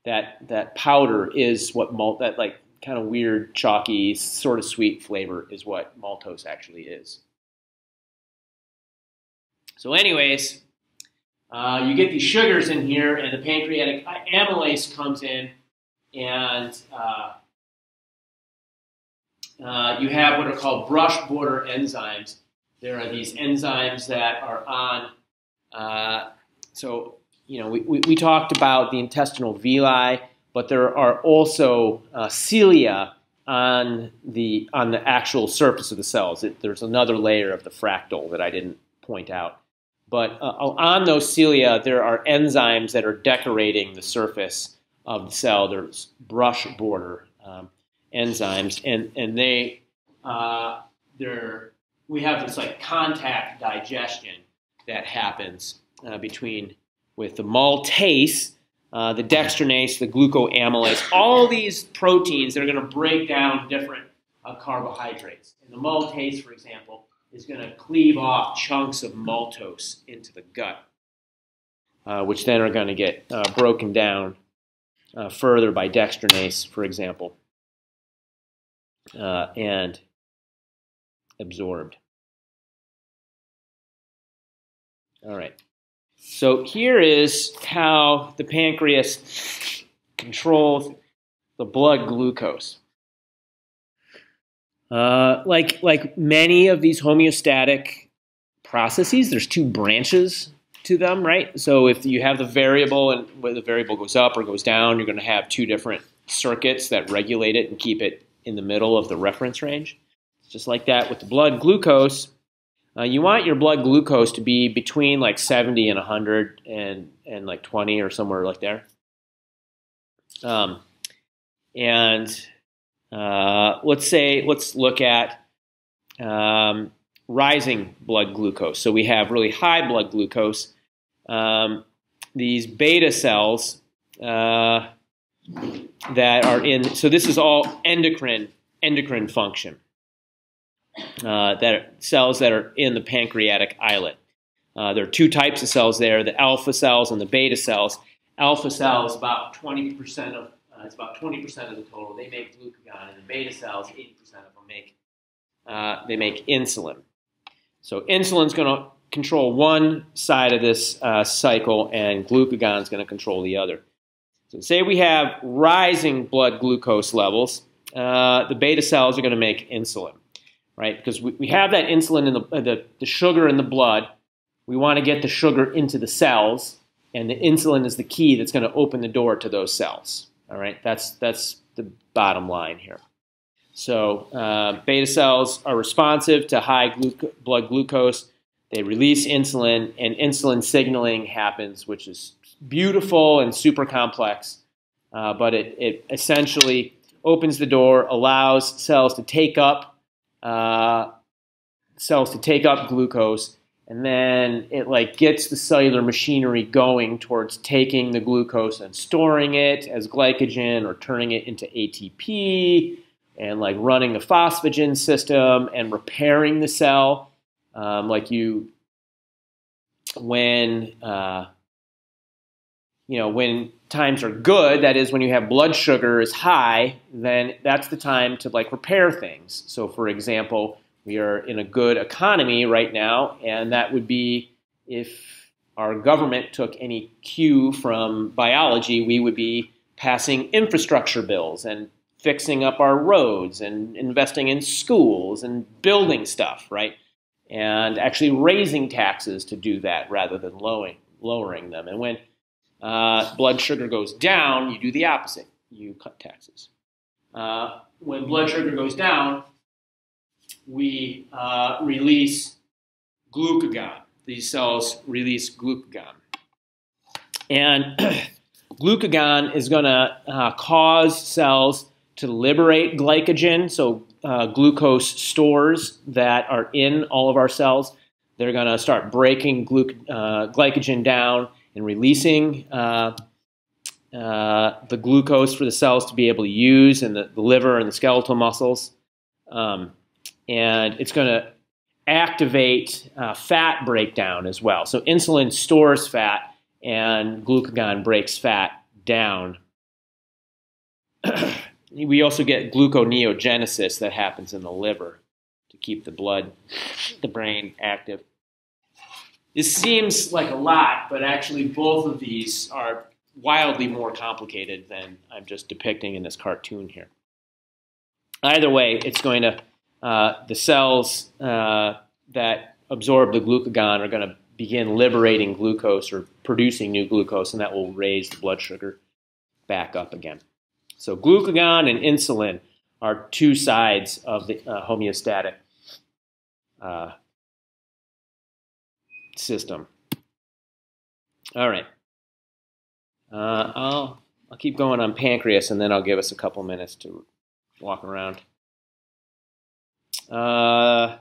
That powder is what that like kind of weird, chalky, sort of sweet flavor is what maltose actually is. So anyways, you get these sugars in here, and the pancreatic amylase comes in, and you have what are called brush border enzymes. There are these enzymes that are on, so you know, we talked about the intestinal villi, but there are also cilia on the actual surface of the cells. There's another layer of the fractal that I didn't point out. But on those cilia, there are enzymes that are decorating the surface of the cell. There's brush border enzymes, and we have this like contact digestion that happens with the maltase, the dextrinase, the glucoamylase, all these proteins that are going to break down different carbohydrates. And the maltase, for example, is going to cleave off chunks of maltose into the gut, which then are going to get broken down further by dextrinase, for example, and absorbed. All right. So here is how the pancreas controls the blood glucose. Like many of these homeostatic processes, there's 2 branches to them, right? So if you have the variable and whether the variable goes up or goes down, you're going to have 2 different circuits that regulate it and keep it in the middle of the reference range. just like that with the blood glucose. You want your blood glucose to be between like 70 and 100 and like 20 or somewhere like there. Let's look at rising blood glucose. So we have really high blood glucose. These beta cells that are in, so this is all endocrine function. That are cells that are in the pancreatic islet. There are two types of cells there: the alpha cells and the beta cells. Alpha cells about 20% of it's about 20% of the total. They make glucagon, and the beta cells, 80% of them make insulin. So insulin's going to control one side of this cycle, and glucagon is going to control the other. So say we have rising blood glucose levels, the beta cells are going to make insulin, right? Because we have that insulin in the sugar in the blood. We want to get the sugar into the cells, and the insulin is the key that's going to open the door to those cells. All right, that's the bottom line here. So beta cells are responsive to high blood glucose. They release insulin, and insulin signaling happens, which is beautiful and super complex. But it essentially opens the door, allows cells to take up glucose, and then it like gets the cellular machinery going towards taking the glucose and storing it as glycogen or turning it into ATP and like running the phosphagen system and repairing the cell. When times are good, that is when you have blood sugar is high, then that's the time to like repair things. So for example, we are in a good economy right now, and that would be if our government took any cue from biology, we would be passing infrastructure bills and fixing up our roads and investing in schools and building stuff, right? And actually raising taxes to do that rather than lowering them. And when blood sugar goes down, you do the opposite. You cut taxes. When blood sugar goes down, we release glucagon. These cells release glucagon. And glucagon is going to cause cells to liberate glycogen. So glucose stores that are in all of our cells, they're going to start breaking glycogen down and releasing the glucose for the cells to be able to use in the liver and the skeletal muscles. And it's going to activate fat breakdown as well. So insulin stores fat, and glucagon breaks fat down. We also get gluconeogenesis that happens in the liver to keep the brain active. This seems like a lot, but actually both of these are wildly more complicated than I'm just depicting in this cartoon here. Either way, it's going to the cells that absorb the glucagon are going to begin liberating glucose or producing new glucose, and that will raise the blood sugar back up again. So glucagon and insulin are two sides of the homeostatic system. All right. I'll keep going on pancreas, and then I'll give us a couple minutes to walk around. So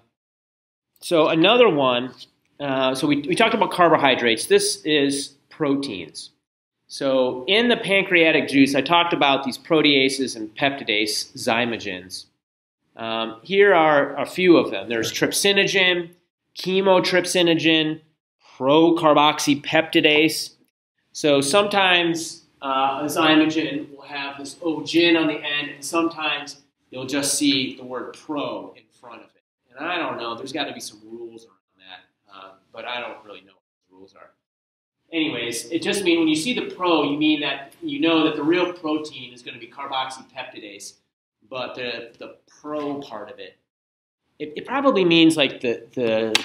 another one, so we talked about carbohydrates. This is proteins. So in the pancreatic juice, I talked about these proteases and peptidase zymogens. Here are a few of them. There's trypsinogen, chemotrypsinogen, procarboxypeptidase. So sometimes a zymogen will have this O-gin on the end, and sometimes you'll just see the word pro in front of it. And I don't know, there's got to be some rules around that, but I don't really know what the rules are. Anyways, it just means when you see the pro, you mean that you know that the real protein is going to be carboxypeptidase, but the pro part of it, it probably means like the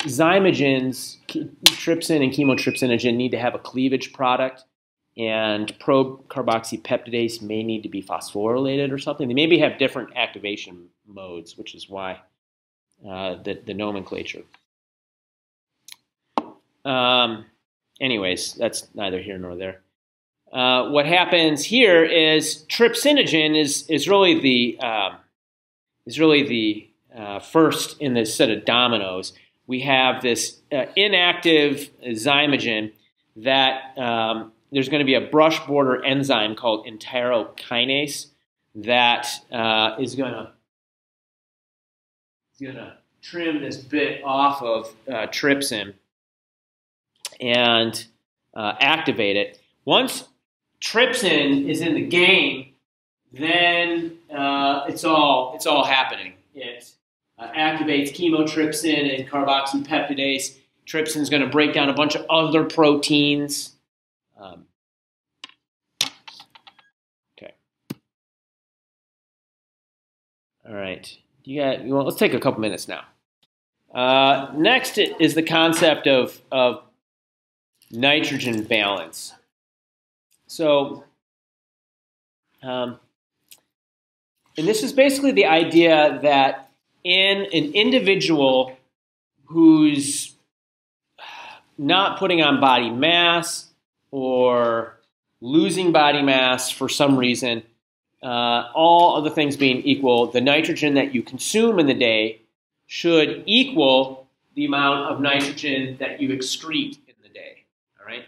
zymogens, trypsin and chemotrypsinogen, need to have a cleavage product, and procarboxypeptidase may need to be phosphorylated or something. They maybe have different activation modes, which is why the nomenclature. Anyways, that's neither here nor there. What happens here is trypsinogen is really the first in this set of dominoes. We have this inactive zymogen that there's going to be a brush border enzyme called enterokinase that is going to trim this bit off of trypsin and activate it. Once trypsin is in the game, then it's all happening. It activates chymotrypsin and carboxypeptidase. Trypsin is going to break down a bunch of other proteins. Okay. All right. Let's take a couple minutes now. Next is the concept of nitrogen balance. So, and this is basically the idea that in an individual who's not putting on body mass or losing body mass for some reason, all other things being equal, the nitrogen that you consume in the day should equal the amount of nitrogen that you excrete in the day. All right.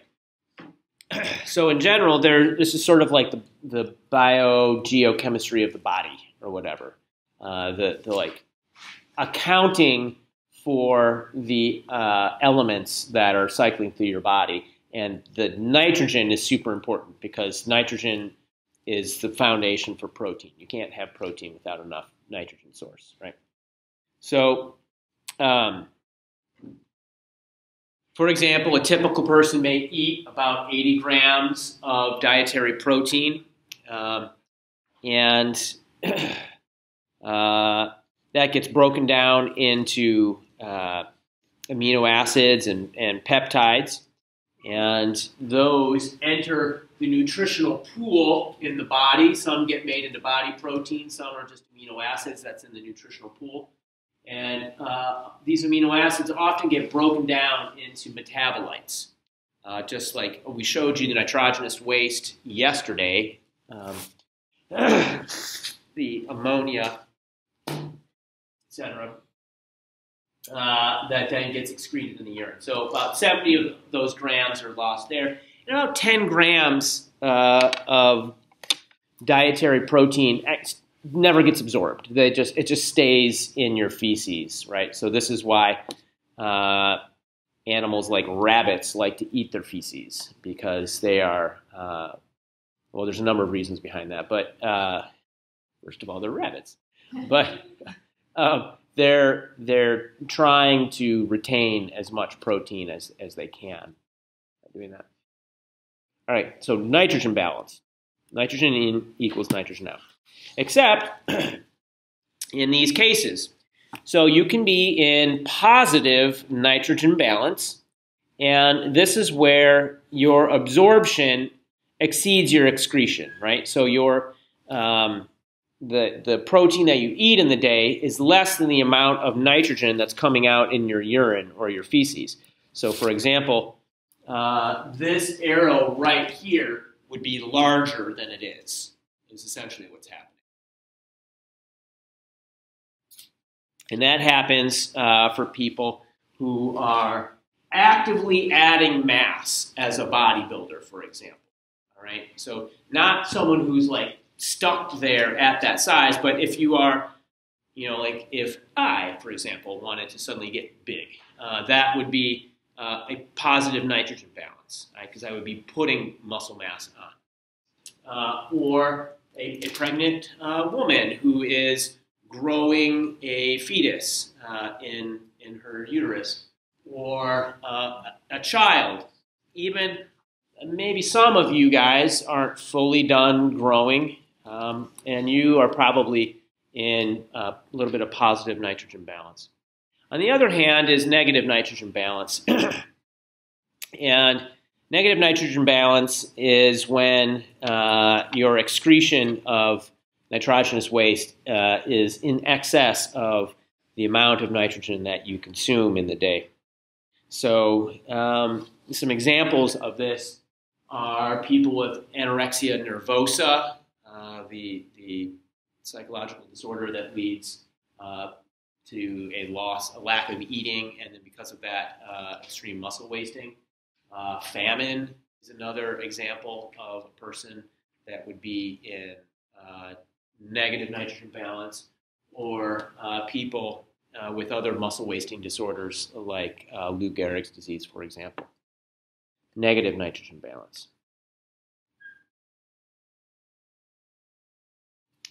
So in general, this is sort of like the biogeochemistry of the body or whatever. The like accounting for the elements that are cycling through your body. And the nitrogen is super important because nitrogen is the foundation for protein. You can't have protein without enough nitrogen source, right? So, for example, a typical person may eat about 80 grams of dietary protein, and that gets broken down into amino acids and peptides, and those enter the nutritional pool in the body. Some get made into body protein, some are just amino acids that's in the nutritional pool. And these amino acids often get broken down into metabolites. Just like we showed you the nitrogenous waste yesterday, the ammonia, etc., that then gets excreted in the urine. So about 70 of those grams are lost there. And about 10 grams of dietary protein never gets absorbed. It just stays in your feces, right? So this is why animals like rabbits like to eat their feces, because they are, well, there's a number of reasons behind that. But first of all, they're rabbits. But they're trying to retain as much protein as they can by doing that. All right, so nitrogen balance. Nitrogen in equals nitrogen out. Except in these cases. So you can be in positive nitrogen balance, and this is where your absorption exceeds your excretion, right? So your the protein that you eat in the day is less than the amount of nitrogen that's coming out in your urine or your feces. So for example, this arrow right here would be larger than it is essentially what's happening. And that happens for people who are actively adding mass as a bodybuilder, for example. All right, so not someone who's like stuck there at that size, but if you are, like if I, for example, wanted to suddenly get big, that would be a positive nitrogen balance, right? Because I would be putting muscle mass on. Or a pregnant woman who is growing a fetus in her uterus, or a child. Even maybe some of you guys aren't fully done growing, and you are probably in a little bit of positive nitrogen balance. On the other hand is negative nitrogen balance. And negative nitrogen balance is when your excretion of nitrogenous waste is in excess of the amount of nitrogen that you consume in the day. So some examples of this are people with anorexia nervosa, the psychological disorder that leads to a lack of eating, and then because of that, extreme muscle wasting. Famine is another example of a person that would be in negative nitrogen balance, or people with other muscle wasting disorders like Lou Gehrig's disease, for example. Negative nitrogen balance.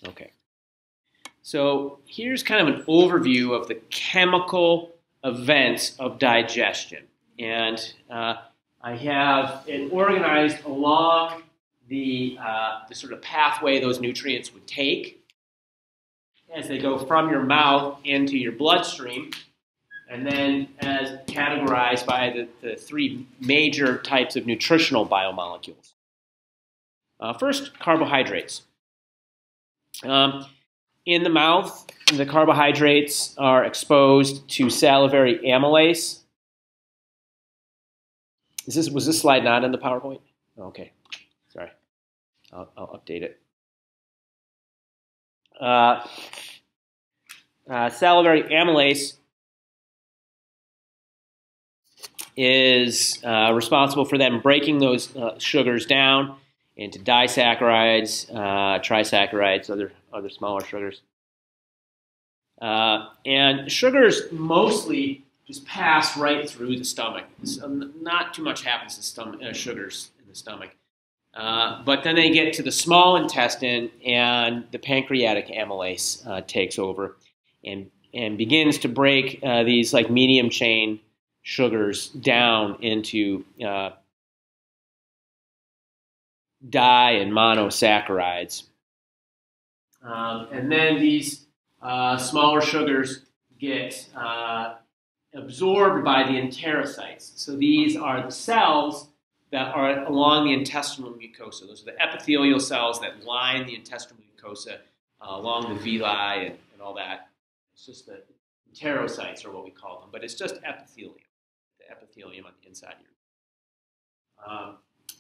Okay. So here's kind of an overview of the chemical events of digestion. And I have it organized along the sort of pathway those nutrients would take as they go from your mouth into your bloodstream, and then as categorized by the three major types of nutritional biomolecules. First, carbohydrates. In the mouth, the carbohydrates are exposed to salivary amylase. Was this slide not in the PowerPoint? Okay, sorry. I'll update it. Salivary amylase is responsible for them breaking those sugars down into disaccharides, trisaccharides, other smaller sugars. And sugars mostly just pass right through the stomach. So not too much happens to sugars in the stomach. But then they get to the small intestine, and the pancreatic amylase takes over and begins to break these like medium chain sugars down into di and monosaccharides. And then these smaller sugars get absorbed by the enterocytes. So these are the cells that are along the intestinal mucosa. Those are the epithelial cells that line the intestinal mucosa along the villi and all that. It's just the enterocytes are what we call them, but it's just epithelium, the epithelium on the inside here.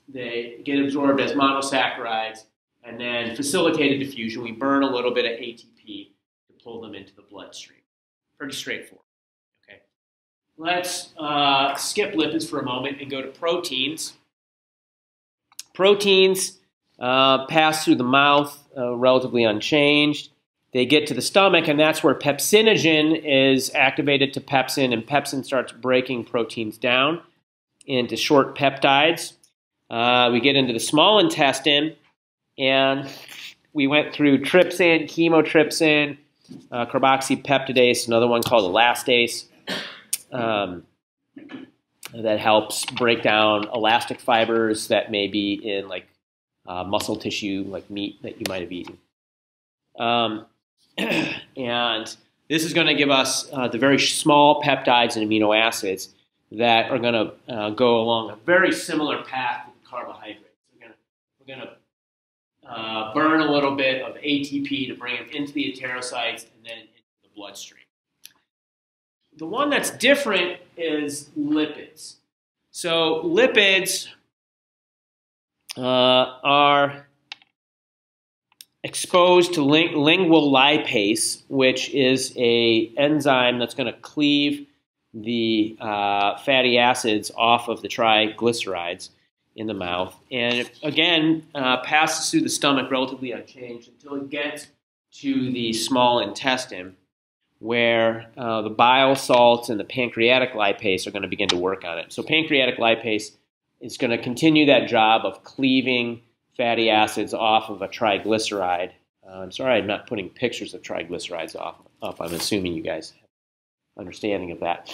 They get absorbed as monosaccharides, and then facilitated diffusion. We burn a little bit of ATP to pull them into the bloodstream. Pretty straightforward. Okay. Let's skip lipids for a moment and go to proteins. Proteins pass through the mouth relatively unchanged. They get to the stomach, and that's where pepsinogen is activated to pepsin, and pepsin starts breaking proteins down into short peptides. We get into the small intestine, and we went through trypsin, chemotrypsin, carboxypeptidase, another one called elastase, that helps break down elastic fibers that may be in like muscle tissue, like meat that you might have eaten. And this is going to give us the very small peptides and amino acids that are going to go along a very similar path with carbohydrates. We're going to burn a little bit of ATP to bring them into the enterocytes and then into the bloodstream. The one that's different is lipids. So lipids are exposed to lingual lipase, which is an enzyme that's going to cleave the fatty acids off of the triglycerides in the mouth. And it, again, passes through the stomach relatively unchanged until it gets to the small intestine, where the bile salts and the pancreatic lipase are going to begin to work on it. So pancreatic lipase is going to continue that job of cleaving fatty acids off of a triglyceride. I'm sorry I'm not putting pictures of triglycerides up. I'm assuming you guys have understanding of that.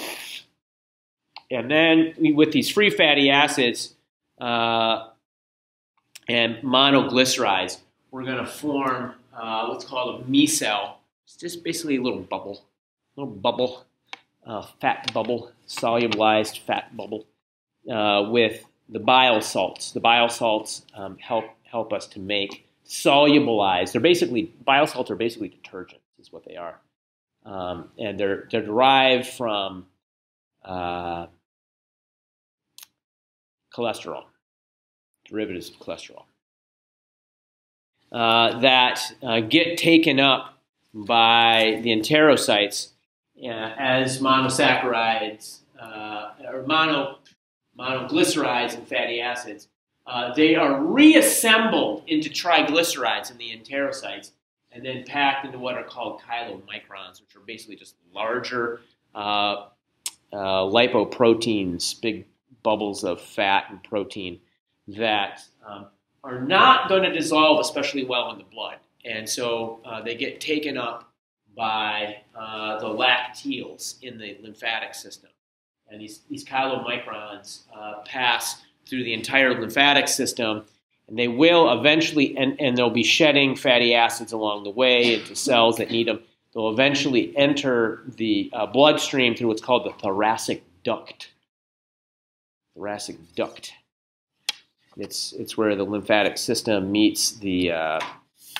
And then with these free fatty acids and monoglycerides, we're going to form what's called a micelle. It's just basically a little bubble, fat bubble, solubilized fat bubble with the bile salts. The bile salts help us to make solubilized. Bile salts are basically detergents, is what they are. and they're derived from cholesterol, derivatives of cholesterol, that get taken up by the enterocytes as monosaccharides or monoglycerides and fatty acids. They are reassembled into triglycerides in the enterocytes and then packed into what are called chylomicrons, which are basically just larger lipoproteins, big bubbles of fat and protein that are not going to dissolve especially well in the blood. And so they get taken up by the lacteals in the lymphatic system. And these chylomicrons pass through the entire lymphatic system, and they will eventually, and they'll be shedding fatty acids along the way into cells that need them. They'll eventually enter the bloodstream through what's called the thoracic duct. Thoracic duct. It's where the lymphatic system meets the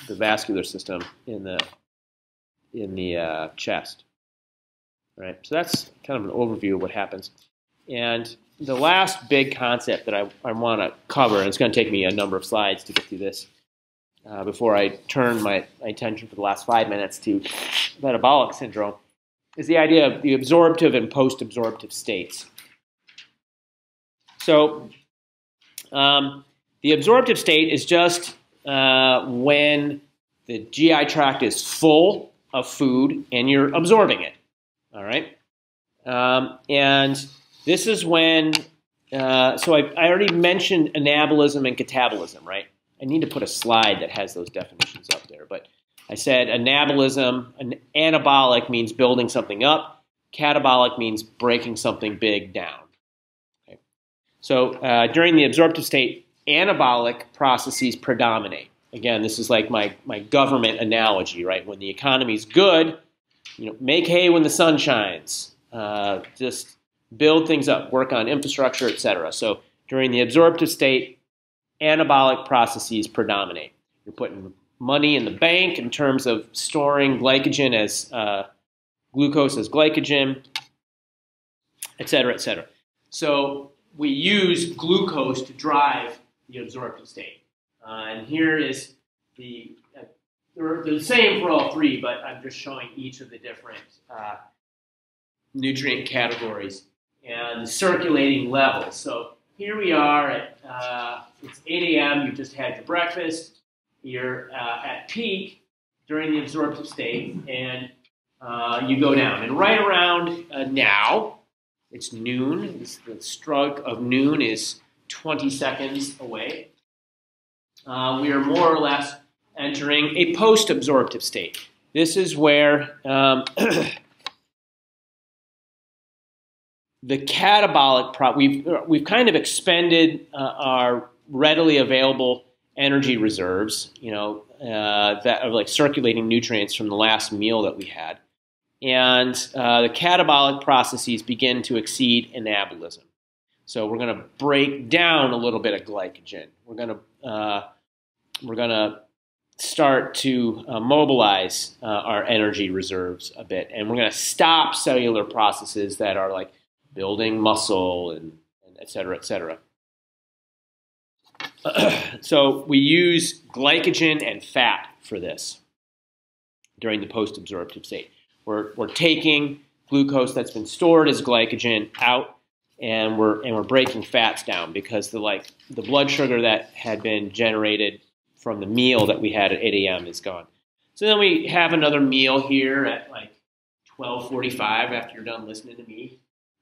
vascular system in the chest. Right. So that's kind of an overview of what happens. And the last big concept that I want to cover, and it's going to take me a number of slides to get through this before I turn my attention for the last 5 minutes to metabolic syndrome, is the idea of the absorptive and post-absorptive states. So the absorptive state is just when the GI tract is full of food and you're absorbing it. All right, and this is when, so I already mentioned anabolism and catabolism, right? I need to put a slide that has those definitions up there, but I said anabolism, anabolic means building something up, catabolic means breaking something big down. Okay. So during the absorptive state, anabolic processes predominate. Again, this is like my government analogy, right? When the economy's good, make hay when the sun shines. Just build things up, work on infrastructure, etc. So during the absorptive state, anabolic processes predominate. You're putting money in the bank in terms of storing glycogen as glucose as glycogen, etc., etc. So we use glucose to drive the absorptive state. And here is they're the same for all three, but I'm just showing each of the different nutrient categories and the circulating levels. So here we are at, it's 8 a.m., you just had your breakfast, you're at peak during the absorptive state, and you go down. And right around now, it's noon, the stroke of noon is 20 seconds away. We are more or less entering a post-absorptive state. This is where the catabolic we've kind of expended our readily available energy reserves, that are like circulating nutrients from the last meal that we had, and the catabolic processes begin to exceed anabolism. So we're going to break down a little bit of glycogen. We're going to start to mobilize our energy reserves a bit, and we're going to stop cellular processes that are like building muscle and et cetera, et cetera. So we use glycogen and fat for this during the post-absorptive state. We're taking glucose that's been stored as glycogen out, and we're breaking fats down because the blood sugar that had been generated from the meal that we had at 8 a.m. is gone. So then we have another meal here at like 12:45 after you're done listening to me.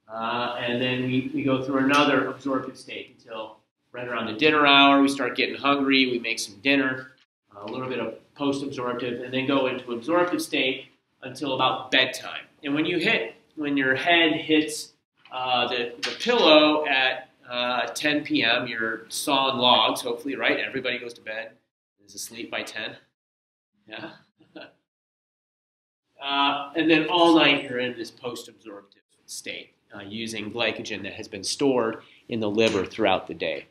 And then we go through another absorptive state until right around the dinner hour. We start getting hungry. We make some dinner, a little bit of post-absorptive, and then go into absorptive state until about bedtime. And when your head hits the pillow at 10 p.m., you're sawing logs, hopefully, right? Everybody goes to bed, is asleep by 10. Yeah. And then all night you're in this post-absorptive state, using glycogen that has been stored in the liver throughout the day.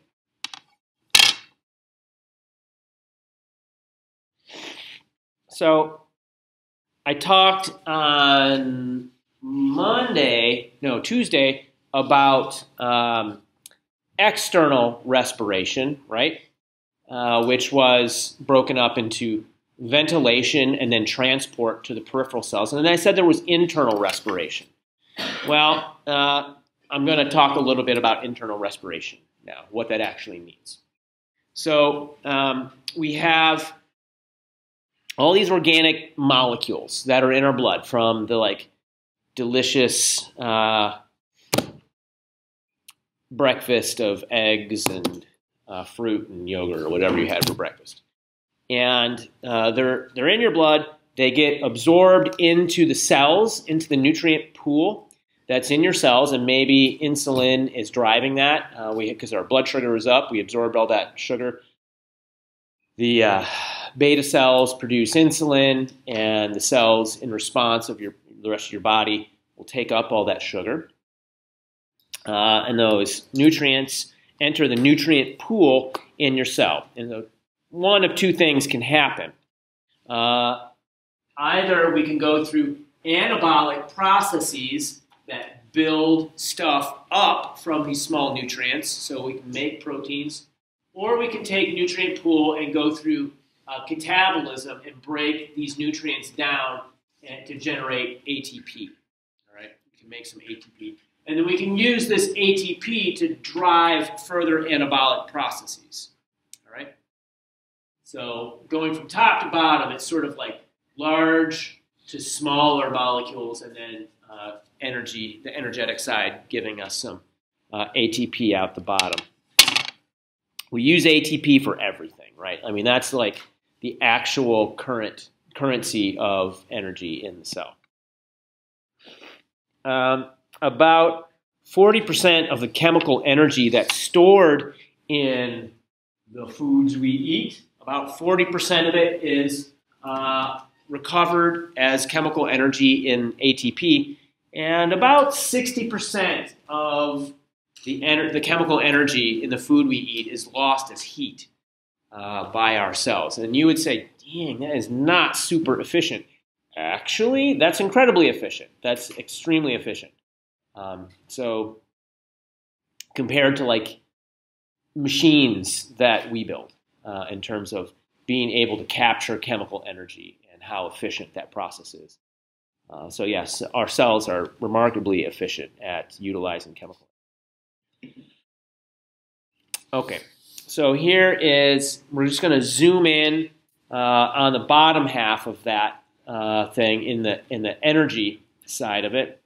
So I talked on Tuesday about external respiration, right? Which was broken up into ventilation and then transport to the peripheral cells. And then I said there was internal respiration. Well, I'm going to talk a little bit about internal respiration now, what that actually means. So we have all these organic molecules that are in our blood from the delicious breakfast of eggs and fruit and yogurt or whatever you had for breakfast. And they're in your blood. They get absorbed into the cells, into the nutrient pool that's in your cells, and maybe insulin is driving that because our blood sugar is up. We absorbed all that sugar. The beta cells produce insulin, and the cells, in response of the rest of your body, will take up all that sugar. And those nutrients enter the nutrient pool in your cell. And one of two things can happen. Either we can go through anabolic processes that build stuff up from these small nutrients so we can make proteins, or we can take nutrient pool and go through catabolism and break these nutrients down to generate ATP. All right, we can make some ATP. And then we can use this ATP to drive further anabolic processes. All right? So going from top to bottom, it's sort of like large to smaller molecules, and then energy, the energetic side, giving us some ATP out the bottom. We use ATP for everything, right? I mean, that's like the actual currency of energy in the cell. About 40% of the chemical energy that's stored in the foods we eat, about 40% of it is recovered as chemical energy in ATP, and about 60% of the chemical energy in the food we eat is lost as heat by our cells. And you would say, dang, that is not super efficient. Actually, that's incredibly efficient. That's extremely efficient. So compared to like machines that we build in terms of being able to capture chemical energy and how efficient that process is. So yes, our cells are remarkably efficient at utilizing chemical energy. Okay, so here is, we're just going to zoom in on the bottom half of that thing in the energy side of it.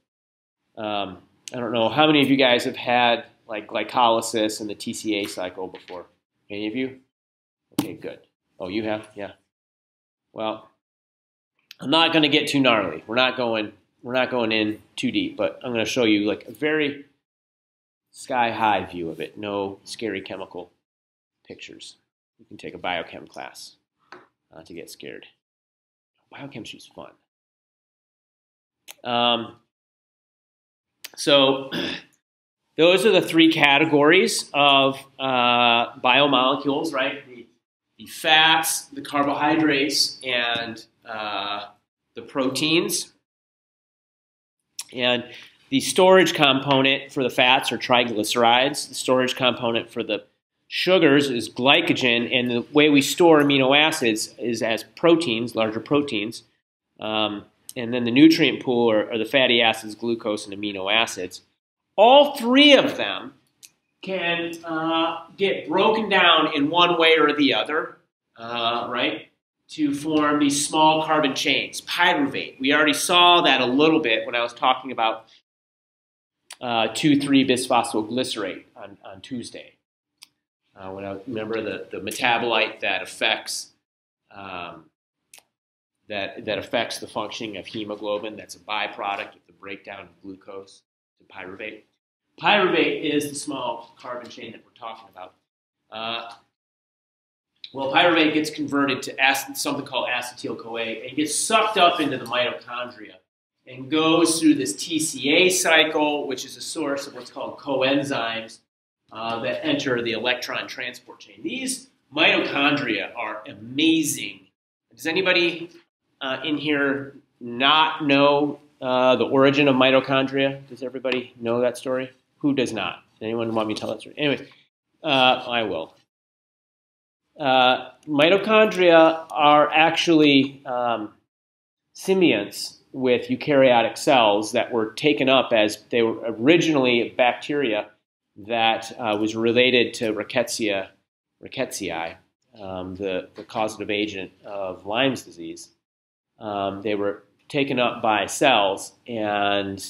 I don't know, how many of you guys have had like glycolysis and the TCA cycle before? Any of you? Okay, good. Oh, you have? Yeah. Well, I'm not going to get too gnarly. We're not going in too deep, but I'm going to show you like a very sky-high view of it. No scary chemical pictures. You can take a biochem class to get scared. Biochemistry is fun. So those are the three categories of biomolecules, right? The fats, the carbohydrates, and the proteins. And the storage component for the fats are triglycerides. The storage component for the sugars is glycogen. And the way we store amino acids is as proteins, larger proteins. And then the nutrient pool are the fatty acids, glucose, and amino acids. All three of them can get broken down in one way or the other, right, to form these small carbon chains. Pyruvate. We already saw that a little bit when I was talking about 2,3-bisphosphoglycerate on Tuesday. When I remember the metabolite that affects that affects the functioning of hemoglobin. That's a byproduct of the breakdown of glucose to pyruvate. Pyruvate is the small carbon chain that we're talking about. Well, pyruvate gets converted to something called acetyl-CoA and gets sucked up into the mitochondria and goes through this TCA cycle, which is a source of what's called coenzymes that enter the electron transport chain. These mitochondria are amazing. Does anybody in here not know the origin of mitochondria? Does everybody know that story? Who does not? Does anyone want me to tell that story? Anyways, I will. Mitochondria are actually symbionts with eukaryotic cells that were taken up as they were originally bacteria that was related to rickettsia, rickettsii, the causative agent of Lyme's disease. They were taken up by cells and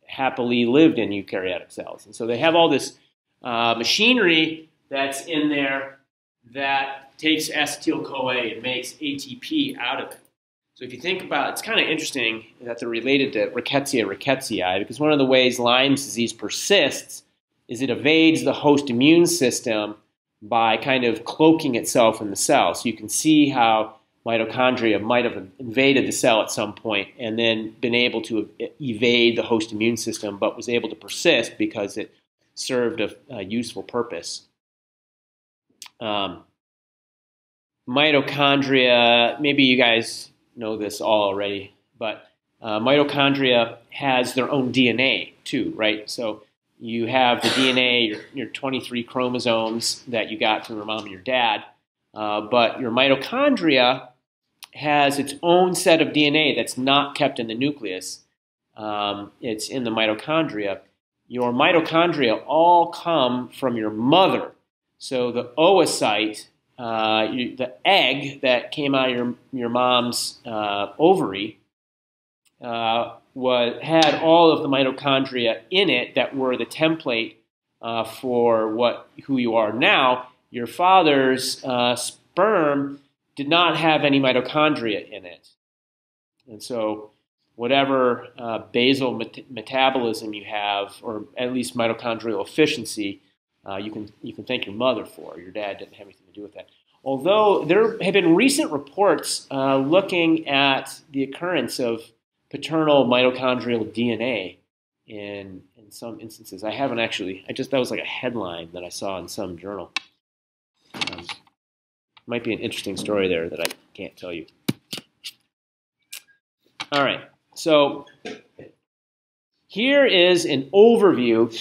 happily lived in eukaryotic cells. And so they have all this machinery that's in there that takes acetyl-CoA and makes ATP out of it. So if you think about it, it's kind of interesting that they're related to rickettsia rickettsii, because one of the ways Lyme's disease persists is it evades the host immune system by kind of cloaking itself in the cell. So you can see how mitochondria might have invaded the cell at some point and then been able to evade the host immune system, but was able to persist because it served a useful purpose. Mitochondria, maybe you guys know this all already, but mitochondria has their own DNA too, right? So you have the DNA, your 23 chromosomes that you got from your mom and your dad, but your mitochondria has its own set of DNA that's not kept in the nucleus. It's in the mitochondria. Your mitochondria all come from your mother. So the oocyte, the egg that came out of your mom's ovary, had all of the mitochondria in it that were the template for who you are now. Your father's sperm did not have any mitochondria in it. And so whatever basal metabolism you have, or at least mitochondrial efficiency, you can thank your mother for. Your dad didn't have anything to do with that. Although there have been recent reports looking at the occurrence of paternal mitochondrial DNA in some instances. I haven't actually, that was like a headline that I saw in some journal. Might be an interesting story there that I can't tell you. All right, so here is an overview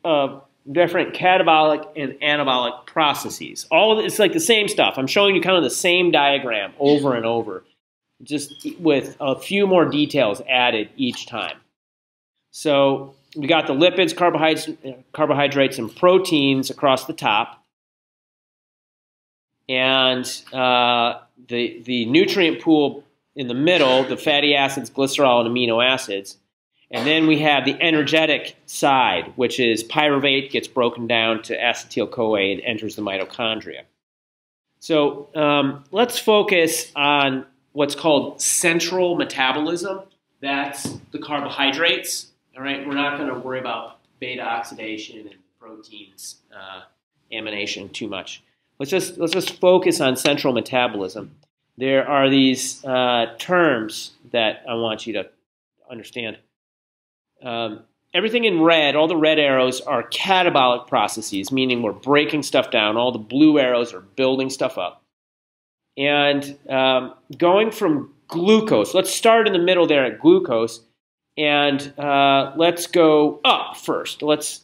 of different catabolic and anabolic processes. It's like the same stuff. I'm showing you kind of the same diagram over and over, just with a few more details added each time. So we got the lipids, carbohydrates, and proteins across the top, and the nutrient pool in the middle, the fatty acids, glycerol, and amino acids. And then we have the energetic side, which is pyruvate gets broken down to acetyl-CoA and enters the mitochondria. So let's focus on what's called central metabolism. That's the carbohydrates. All right, we're not going to worry about beta oxidation and proteins amination too much. Let's just focus on central metabolism. There are these terms that I want you to understand. Everything in red, all the red arrows are catabolic processes, meaning we're breaking stuff down. All the blue arrows are building stuff up. And going from glucose, let's start in the middle there at glucose, and let's go up first. Let's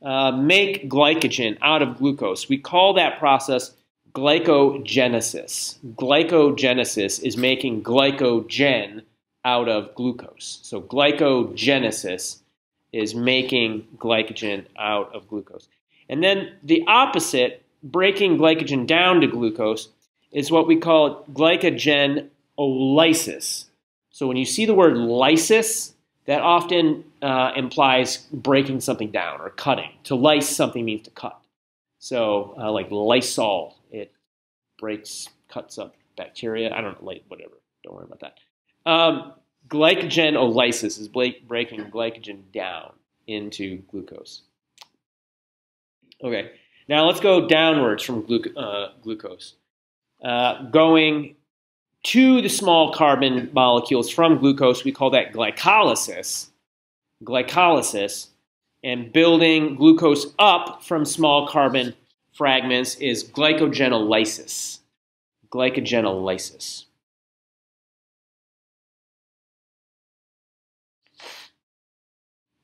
make glycogen out of glucose. We call that process glycogenesis. Glycogenesis is making glycogen out of glucose. So glycogenesis is making glycogen out of glucose. And then the opposite, breaking glycogen down to glucose, is what we call glycogenolysis. So when you see the word lysis, that often implies breaking something down or cutting. To lyse something means to cut. So like Lysol, it cuts up bacteria. I don't know, whatever. Don't worry about that. Glycogenolysis is breaking glycogen down into glucose. Okay, now let's go downwards from glucose. Going to the small carbon molecules from glucose, we call that glycolysis. And building glucose up from small carbon fragments is glycogenolysis.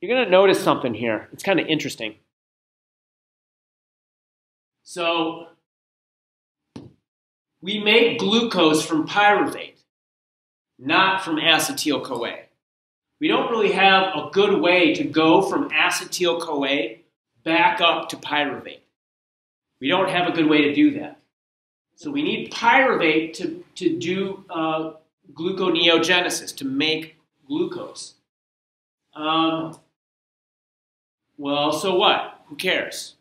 you're going to notice something here. It's kind of interesting. So we make glucose from pyruvate, not from acetyl-CoA. We don't really have a good way to go from acetyl-CoA back up to pyruvate. We don't have a good way to do that. So we need pyruvate to do gluconeogenesis, to make glucose. Well, so what? Who cares?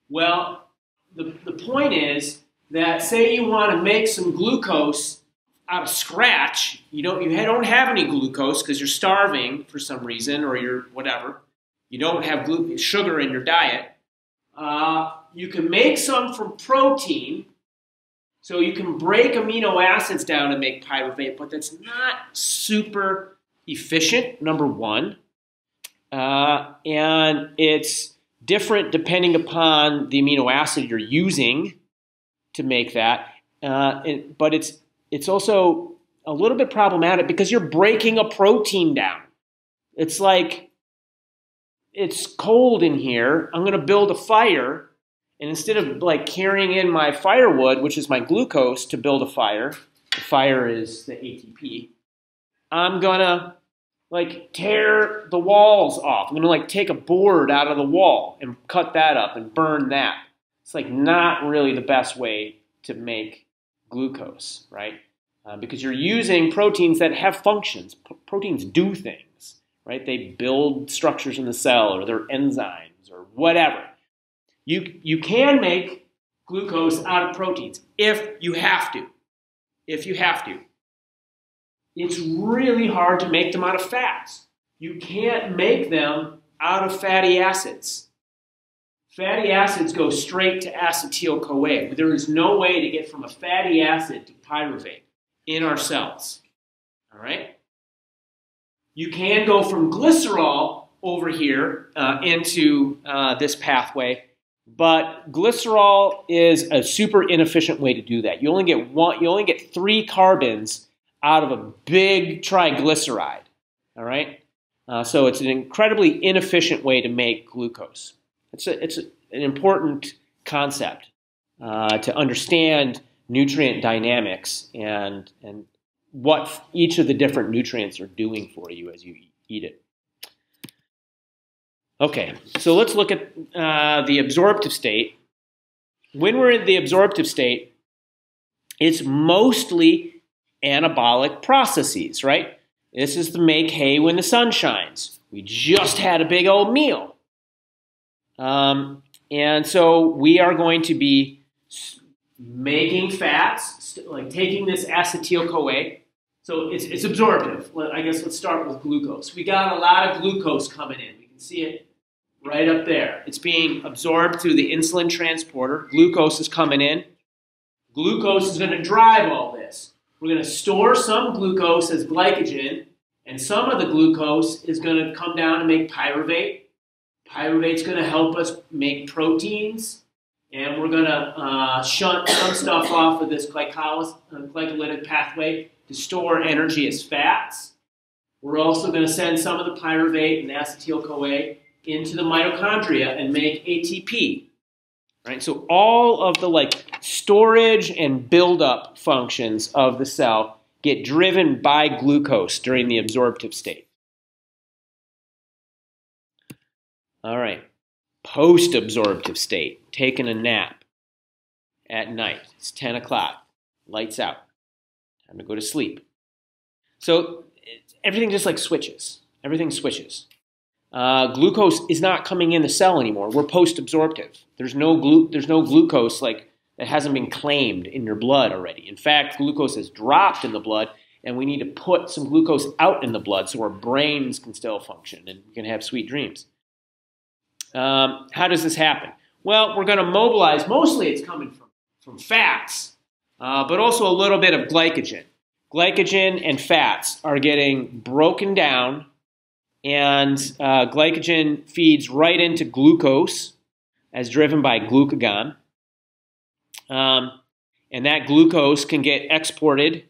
Well, the point is that say you want to make some glucose out of scratch. You don't have any glucose because you're starving for some reason, or you're whatever. You don't have sugar in your diet. You can make some from protein. So you can break amino acids down and make pyruvate, but that's not super efficient, number one. And it's different depending upon the amino acid you're using to make that. But it's also a little bit problematic because you're breaking a protein down. It's like, it's cold in here. I'm going to build a fire. And instead of like carrying in my firewood, which is my glucose to build a fire, the fire is the ATP, I'm gonna like tear the walls off. I'm gonna like take a board out of the wall and cut that up and burn that. It's like not really the best way to make glucose, right? Because you're using proteins that have functions. Proteins do things, right? They build structures in the cell, or they're enzymes or whatever. You can make glucose out of proteins if you have to. If you have to. It's really hard to make them out of fats. You can't make them out of fatty acids. Fatty acids go straight to acetyl-CoA. There is no way to get from a fatty acid to pyruvate in our cells. All right? You can go from glycerol over here into this pathway. But glycerol is a super inefficient way to do that. You only get 3 carbons out of a big triglyceride. All right, so it's an incredibly inefficient way to make glucose. It's an important concept to understand nutrient dynamics and what each of the different nutrients are doing for you as you eat it. Okay, so let's look at the absorptive state. When we're in the absorptive state, it's mostly anabolic processes, right? This is to make hay when the sun shines. We just had a big old meal. And so we are going to be making fats, like taking this acetyl-CoA. So it's absorptive. I guess let's start with glucose. We got a lot of glucose coming in. We can see it right up there. It's being absorbed through the insulin transporter. Glucose is coming in. Glucose is going to drive all this. We're going to store some glucose as glycogen, and some of the glucose is going to come down and make pyruvate. Pyruvate's going to help us make proteins, and we're going to shunt some stuff off of this glycolytic pathway to store energy as fats. We're also going to send some of the pyruvate and acetyl-CoA into the mitochondria and make ATP. Right? So all of the storage and buildup functions of the cell get driven by glucose during the absorptive state. All right, post-absorptive state, taking a nap at night. It's 10 o'clock, lights out, time to go to sleep. So everything just switches. Everything switches. Glucose is not coming in the cell anymore. We're post-absorptive. There's no glucose that hasn't been claimed in your blood already. In fact, glucose has dropped in the blood, and we need to put some glucose out in the blood so our brains can still function and we can have sweet dreams. How does this happen? Well, we're going to mobilize. Mostly it's coming from fats, but also a little bit of glycogen. Glycogen and fats are getting broken down, and glycogen feeds right into glucose as driven by glucagon. And that glucose can get exported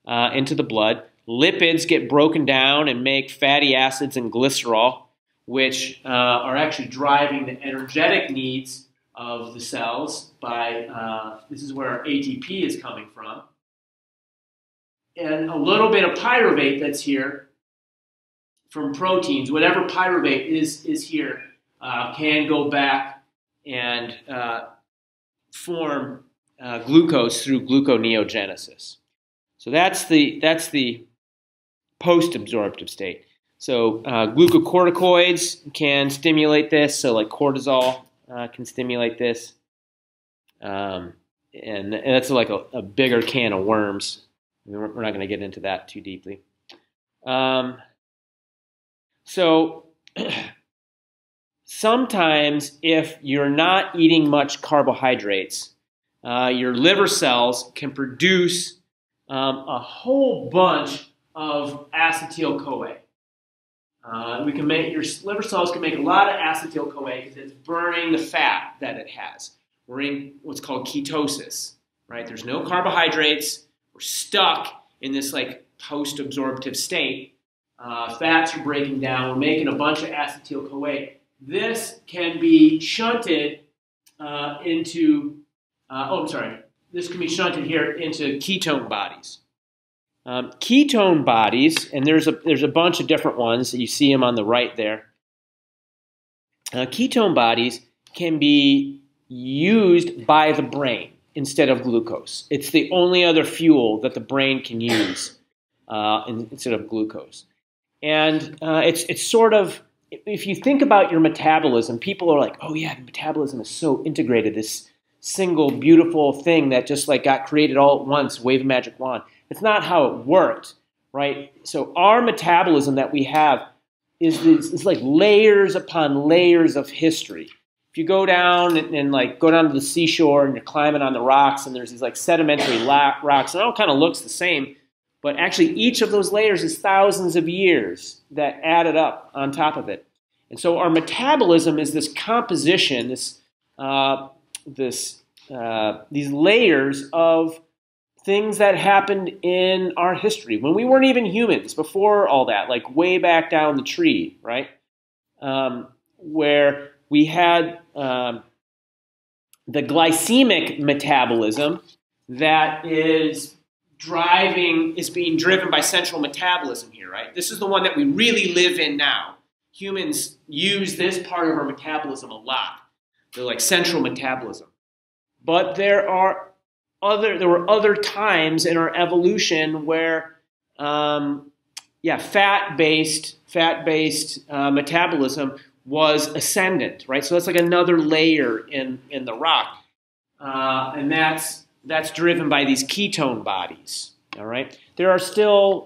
into the blood. Lipids get broken down and make fatty acids and glycerol. which are actually driving the energetic needs of the cells by, this is where our ATP is coming from. And a little bit of pyruvate that's here from proteins, whatever pyruvate is here, can go back and form glucose through gluconeogenesis. So that's the post-absorptive state. So glucocorticoids can stimulate this. So like cortisol can stimulate this. And that's like a bigger can of worms. We're not going to get into that too deeply. So sometimes if you're not eating much carbohydrates, your liver cells can produce a whole bunch of acetyl-CoA. Your liver cells can make a lot of acetyl-CoA because it's burning the fat that it has. We're in what's called ketosis, right? There's no carbohydrates. We're stuck in this like post-absorptive state. Fats are breaking down. We're making a bunch of acetyl-CoA. This can be shunted This can be shunted here into ketone bodies. Ketone bodies, and there's a bunch of different ones. You see them on the right there. Ketone bodies can be used by the brain instead of glucose. It's the only other fuel that the brain can use instead of glucose. And it's sort of, if you think about your metabolism, people are like, oh yeah, the metabolism is so integrated, this single beautiful thing that just like got created all at once, wave a magic wand. It's not how it worked, right? So our metabolism that we have is like layers upon layers of history. If you go down and like go down to the seashore and you're climbing on the rocks and there's these like sedimentary rocks and it all kind of looks the same, but actually each of those layers is thousands of years that added up on top of it. And so our metabolism is this composition, these layers of things that happened in our history when we weren't even humans, before all that, like way back down the tree, right? Where we had the glycemic metabolism that is being driven by central metabolism here, right? This is the one that we really live in now. Humans use this part of our metabolism a lot. They're like central metabolism. But there were other times in our evolution where, fat-based metabolism was ascendant, right? So that's like another layer in the rock, and that's driven by these ketone bodies. All right. There are still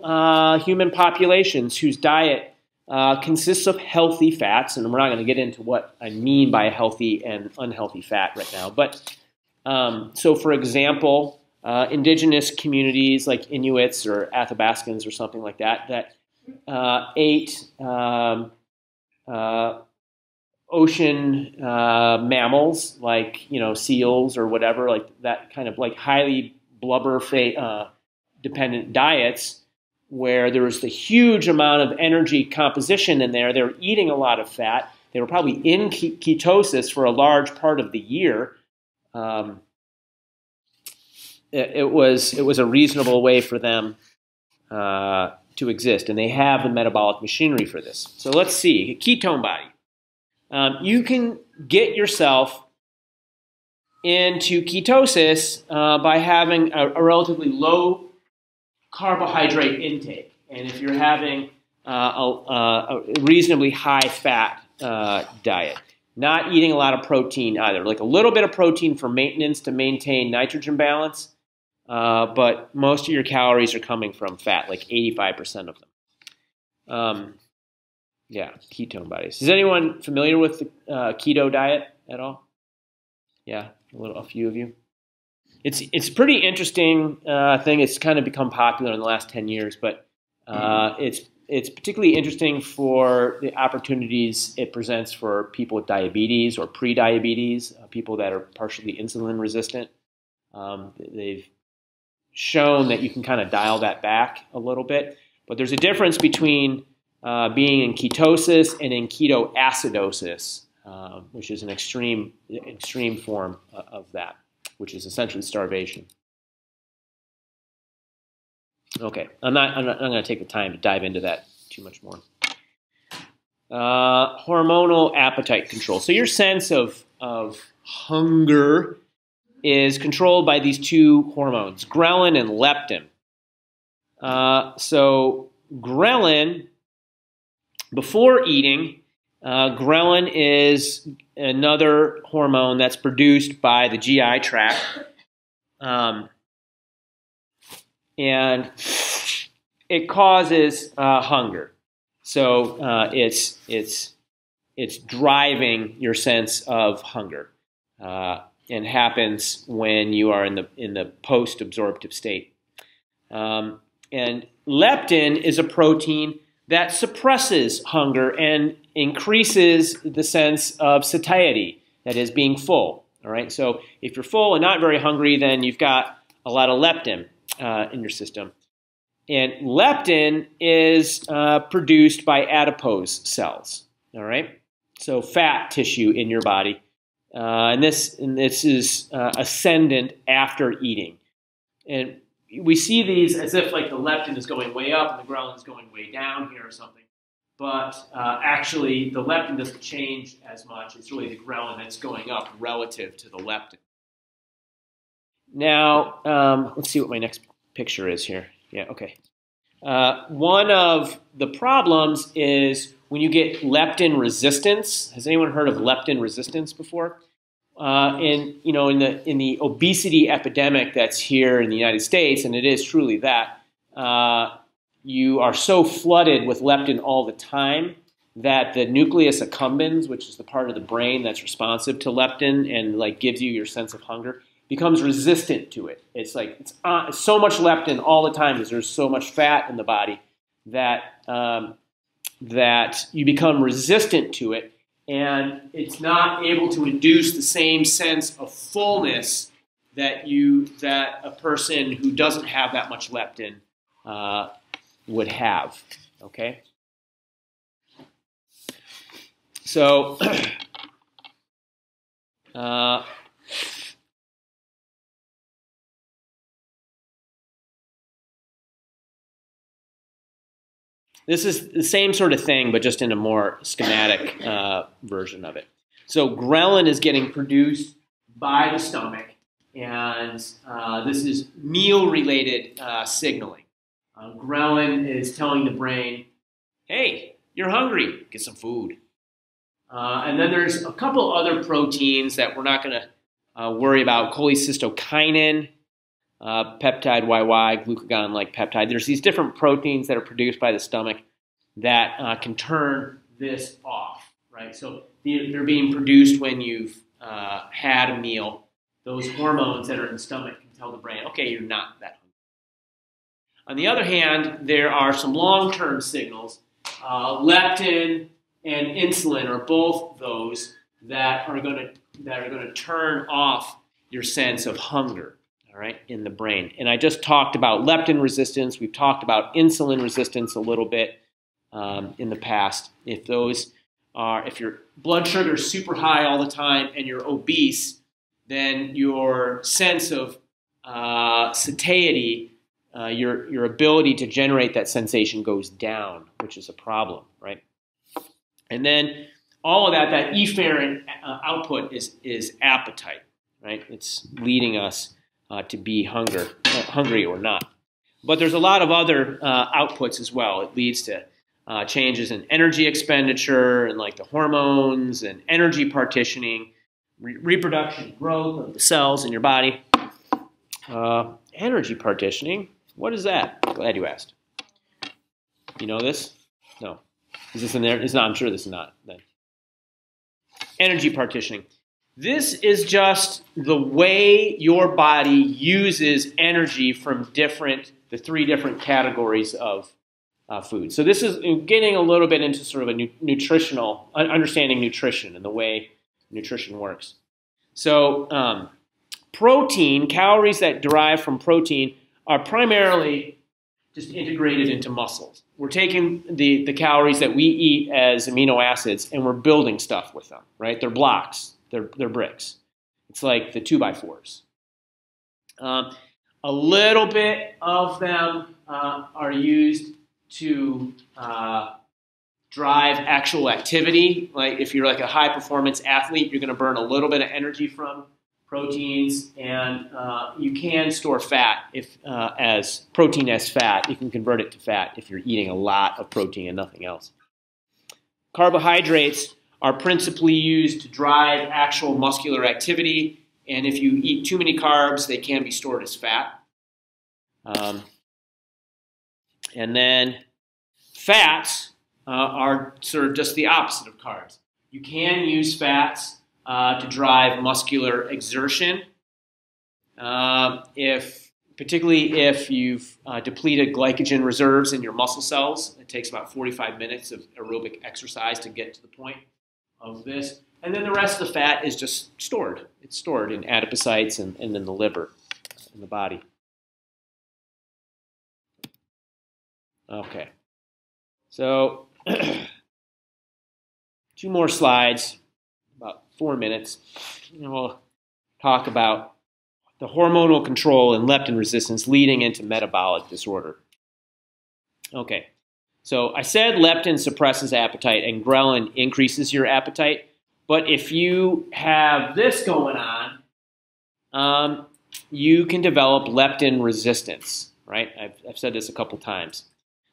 human populations whose diet consists of healthy fats, and we're not going to get into what I mean by healthy and unhealthy fat right now, but. So, for example, indigenous communities like Inuits or Athabascans or something like that ate ocean mammals like seals or whatever, like that kind of like highly blubber dependent diets where there was the huge amount of energy composition in there. They were eating a lot of fat. They were probably in ketosis for a large part of the year. It was a reasonable way for them to exist, and they have the metabolic machinery for this. So let's see, a ketone body. You can get yourself into ketosis by having a relatively low carbohydrate intake, and if you're having a reasonably high fat diet. Not eating a lot of protein either, like a little bit of protein for maintenance to maintain nitrogen balance, but most of your calories are coming from fat, like 85% of them. Ketone bodies. Is anyone familiar with the keto diet at all? Yeah, a few of you. It's a pretty interesting thing. It's kind of become popular in the last 10 years, but it's particularly interesting for the opportunities it presents for people with diabetes or pre-diabetes, people that are partially insulin resistant. They've shown that you can kind of dial that back a little bit. But there's a difference between being in ketosis and in ketoacidosis, which is an extreme form of that, which is essentially starvation. Okay, I'm not going to take the time to dive into that too much more. Hormonal appetite control. So your sense of hunger is controlled by these two hormones, ghrelin and leptin. So ghrelin, before eating, ghrelin is another hormone that's produced by the GI tract. And it causes hunger. So it's driving your sense of hunger, and happens when you are in the post-absorptive state. And leptin is a protein that suppresses hunger and increases the sense of satiety, that is, being full. All right. So if you're full and not very hungry, then you've got a lot of leptin in your system. And leptin is produced by adipose cells, all right? So fat tissue in your body. And this is ascendant after eating. And we see these as if like the leptin is going way up and the ghrelin is going way down here or something. But actually, the leptin doesn't change as much. It's really the ghrelin that's going up relative to the leptin. Now, let's see what my next picture is here. Yeah, okay. One of the problems is when you get leptin resistance. Has anyone heard of leptin resistance before? In the obesity epidemic that's here in the United States, and it is truly that, you are so flooded with leptin all the time that the nucleus accumbens, which is the part of the brain that's responsive to leptin and like gives you your sense of hunger, becomes resistant to it. It's like it's so much leptin all the time because there's so much fat in the body that that you become resistant to it, and it's not able to induce the same sense of fullness that a person who doesn't have that much leptin would have. Okay, so. This is the same sort of thing, but just in a more schematic version of it. So ghrelin is getting produced by the stomach, and this is meal-related signaling. Ghrelin is telling the brain, hey, you're hungry, get some food. And then there's a couple other proteins that we're not going to worry about, cholecystokinin, peptide YY, glucagon-like peptide. There's these different proteins that are produced by the stomach that can turn this off, right? So they're being produced when you've had a meal. Those hormones that are in the stomach can tell the brain, okay, you're not that hungry. On the other hand, there are some long-term signals. Leptin and insulin are both those that are going to turn off your sense of hunger. All right, in the brain. And I just talked about leptin resistance. We've talked about insulin resistance a little bit in the past. If your blood sugar is super high all the time and you're obese, then your sense of satiety, your ability to generate that sensation goes down, which is a problem, right? And then all of that efferent output is appetite, right? It's leading us to be hungry or not. But there's a lot of other outputs as well. It leads to changes in energy expenditure and like the hormones and energy partitioning, reproduction, growth of the cells in your body. Energy partitioning, what is that? Glad you asked. You know this? No. Is this in there? It's not. I'm sure this is not then. Energy partitioning. This is just the way your body uses energy from the three different categories of food. So this is getting a little bit into sort of a nutritional, understanding nutrition and the way nutrition works. So protein, calories that derive from protein are primarily just integrated into muscles. We're taking the calories that we eat as amino acids and we're building stuff with them, right? They're blocks, they're bricks. It's like the 2x4s. A little bit of them are used to drive actual activity. Like if you're like a high performance athlete, you're going to burn a little bit of energy from proteins, and you can store fat as protein as fat. You can convert it to fat if you're eating a lot of protein and nothing else. Carbohydrates are principally used to drive actual muscular activity, and if you eat too many carbs, they can be stored as fat. And then fats are sort of just the opposite of carbs. You can use fats to drive muscular exertion, particularly if you've depleted glycogen reserves in your muscle cells. It takes about 45 minutes of aerobic exercise to get to the point of this. And then the rest of the fat is just stored. It's stored in adipocytes and in the liver in the body. Okay, so 2 more slides, about 4 minutes, and we'll talk about the hormonal control and leptin resistance leading into metabolic disorder. Okay, so I said leptin suppresses appetite and ghrelin increases your appetite, but if you have this going on, you can develop leptin resistance, right? I've said this a couple times.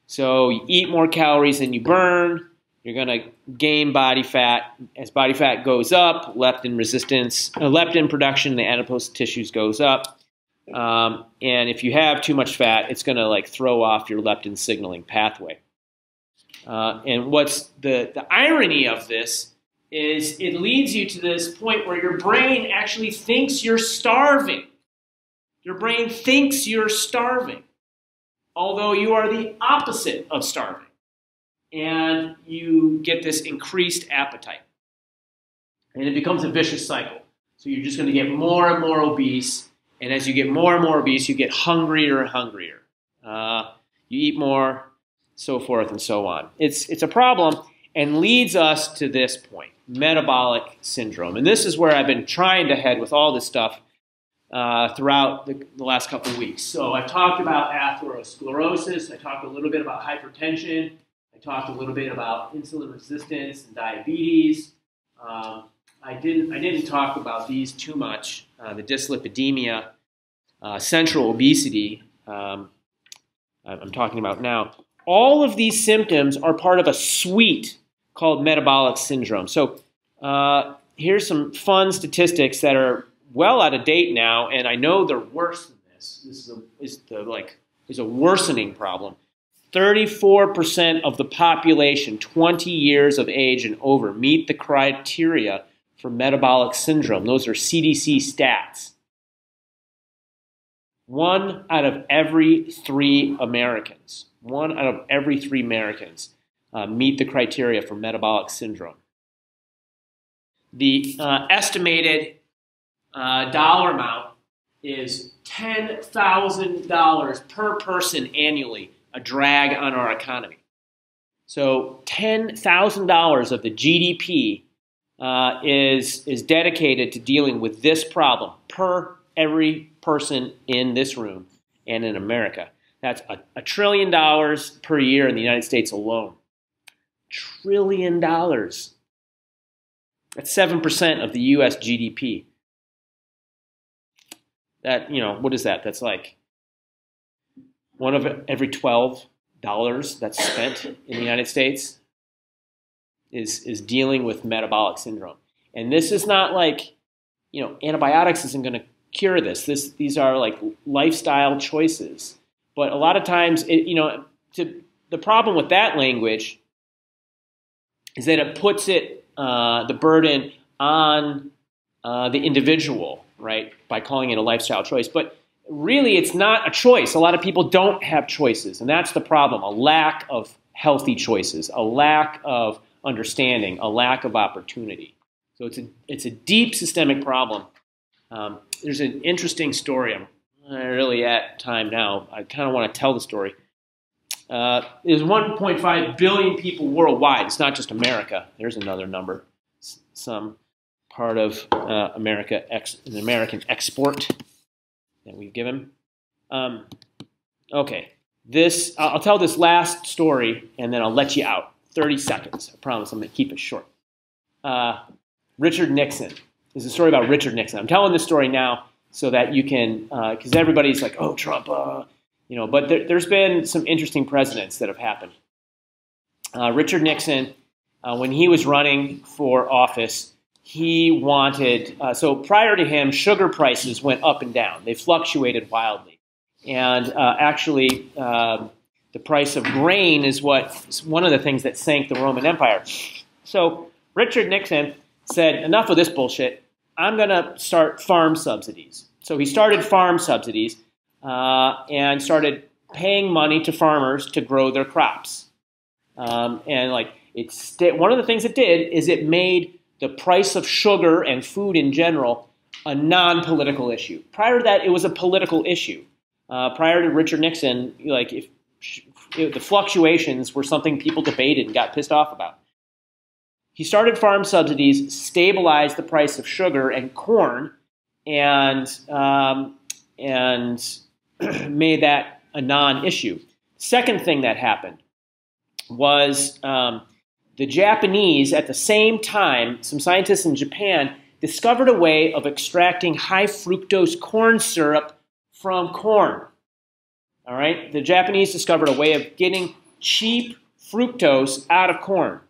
So you eat more calories than you burn, you're going to gain body fat. As body fat goes up, leptin resistance, leptin production in the adipose tissues goes up. And if you have too much fat, it's going to like throw off your leptin signaling pathway. And what's the irony of this is it leads you to this point where your brain actually thinks you're starving. Your brain thinks you're starving, although you are the opposite of starving. And you get this increased appetite. And it becomes a vicious cycle. So you're just going to get more and more obese. And as you get more and more obese, you get hungrier and hungrier. You eat more, so forth and so on. It's a problem and leads us to this point, metabolic syndrome. And this is where I've been trying to head with all this stuff throughout the last couple of weeks. So I've talked about atherosclerosis. I talked a little bit about hypertension. I talked a little bit about insulin resistance and diabetes. I didn't talk about these too much. The dyslipidemia, central obesity, I'm talking about now. All of these symptoms are part of a suite called metabolic syndrome. So here's some fun statistics that are well out of date now, and I know they're worse than this. This is a worsening problem. 34% of the population 20 years of age and over meet the criteria for metabolic syndrome. Those are CDC stats. 1 out of every 3 Americans, meet the criteria for metabolic syndrome. The estimated dollar amount is $10,000 per person annually, a drag on our economy. So $10,000 of the GDP is dedicated to dealing with this problem per every person in this room and in America. That's $1 trillion per year in the United States alone. $1 trillion. That's 7% of the U.S. GDP. That, what is that? That's like 1 of every $12 that's spent in the United States is dealing with metabolic syndrome. And this is not like, antibiotics isn't going to cure this. These are like lifestyle choices. But a lot of times, the problem with that language is that it puts the burden on the individual, right, by calling it a lifestyle choice. But really, it's not a choice. A lot of people don't have choices, and that's the problem, a lack of healthy choices, a lack of understanding, a lack of opportunity. So it's a deep systemic problem. There's an interesting story. I'm not really at time now. I kind of want to tell the story. There's 1.5 billion people worldwide. It's not just America. There's another number. Some part of America, an American export that we've given. Okay, I'll tell this last story, and then I'll let you out. 30 seconds. I promise I'm going to keep it short. Richard Nixon. This is a story about Richard Nixon. I'm telling this story now so that you can, because everybody's like, oh, Trump, but there's been some interesting presidents that have happened. Richard Nixon, when he was running for office, he wanted, so prior to him, sugar prices went up and down. They fluctuated wildly. And actually, the price of grain is one of the things that sank the Roman Empire. So Richard Nixon said, enough of this bullshit. I'm going to start farm subsidies. So he started farm subsidies and started paying money to farmers to grow their crops. And one of the things it did is it made the price of sugar and food in general a non-political issue. Prior to that, it was a political issue. Prior to Richard Nixon, the fluctuations were something people debated and got pissed off about. He started farm subsidies, stabilized the price of sugar and corn, and made that a non-issue. Second thing that happened was the Japanese, at the same time, some scientists in Japan discovered a way of extracting high fructose corn syrup from corn. All right, the Japanese discovered a way of getting cheap fructose out of corn.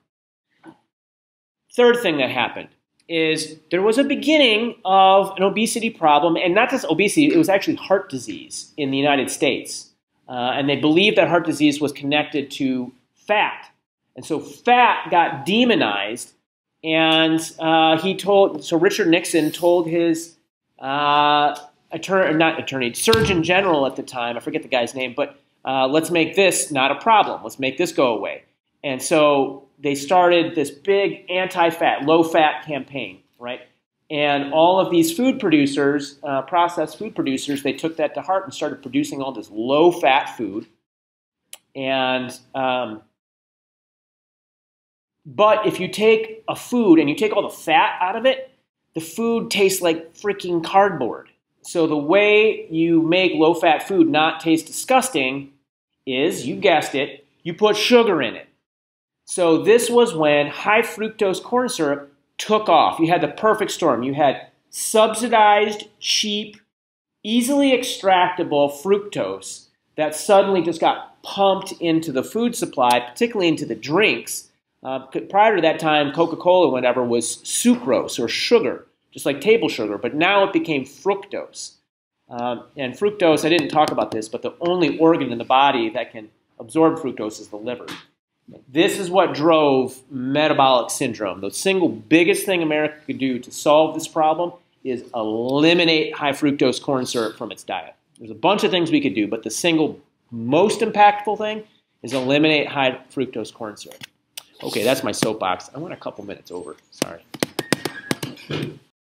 Third thing that happened is there was a beginning of an obesity problem, and not just obesity, it was actually heart disease in the United States. And they believed that heart disease was connected to fat. And so fat got demonized, and Richard Nixon told his Surgeon General at the time, I forget the guy's name, but let's make this not a problem. Let's make this go away. And so they started this big anti-fat, low-fat campaign, right? And all of these food producers, processed food producers, they took that to heart and started producing all this low-fat food. And but if you take a food and you take all the fat out of it, the food tastes like freaking cardboard. So the way you make low-fat food not taste disgusting is, you guessed it, you put sugar in it. So this was when high fructose corn syrup took off. You had the perfect storm. You had subsidized, cheap, easily extractable fructose that suddenly just got pumped into the food supply, particularly into the drinks. Prior to that time, Coca-Cola, whatever, was sucrose or sugar, just like table sugar, but now it became fructose. And fructose, I didn't talk about this, but the only organ in the body that can absorb fructose is the liver. This is what drove metabolic syndrome. The single biggest thing America could do to solve this problem is eliminate high fructose corn syrup from its diet. There's a bunch of things we could do, but the single most impactful thing is eliminate high fructose corn syrup. Okay, that's my soapbox. I went a couple minutes over. Sorry.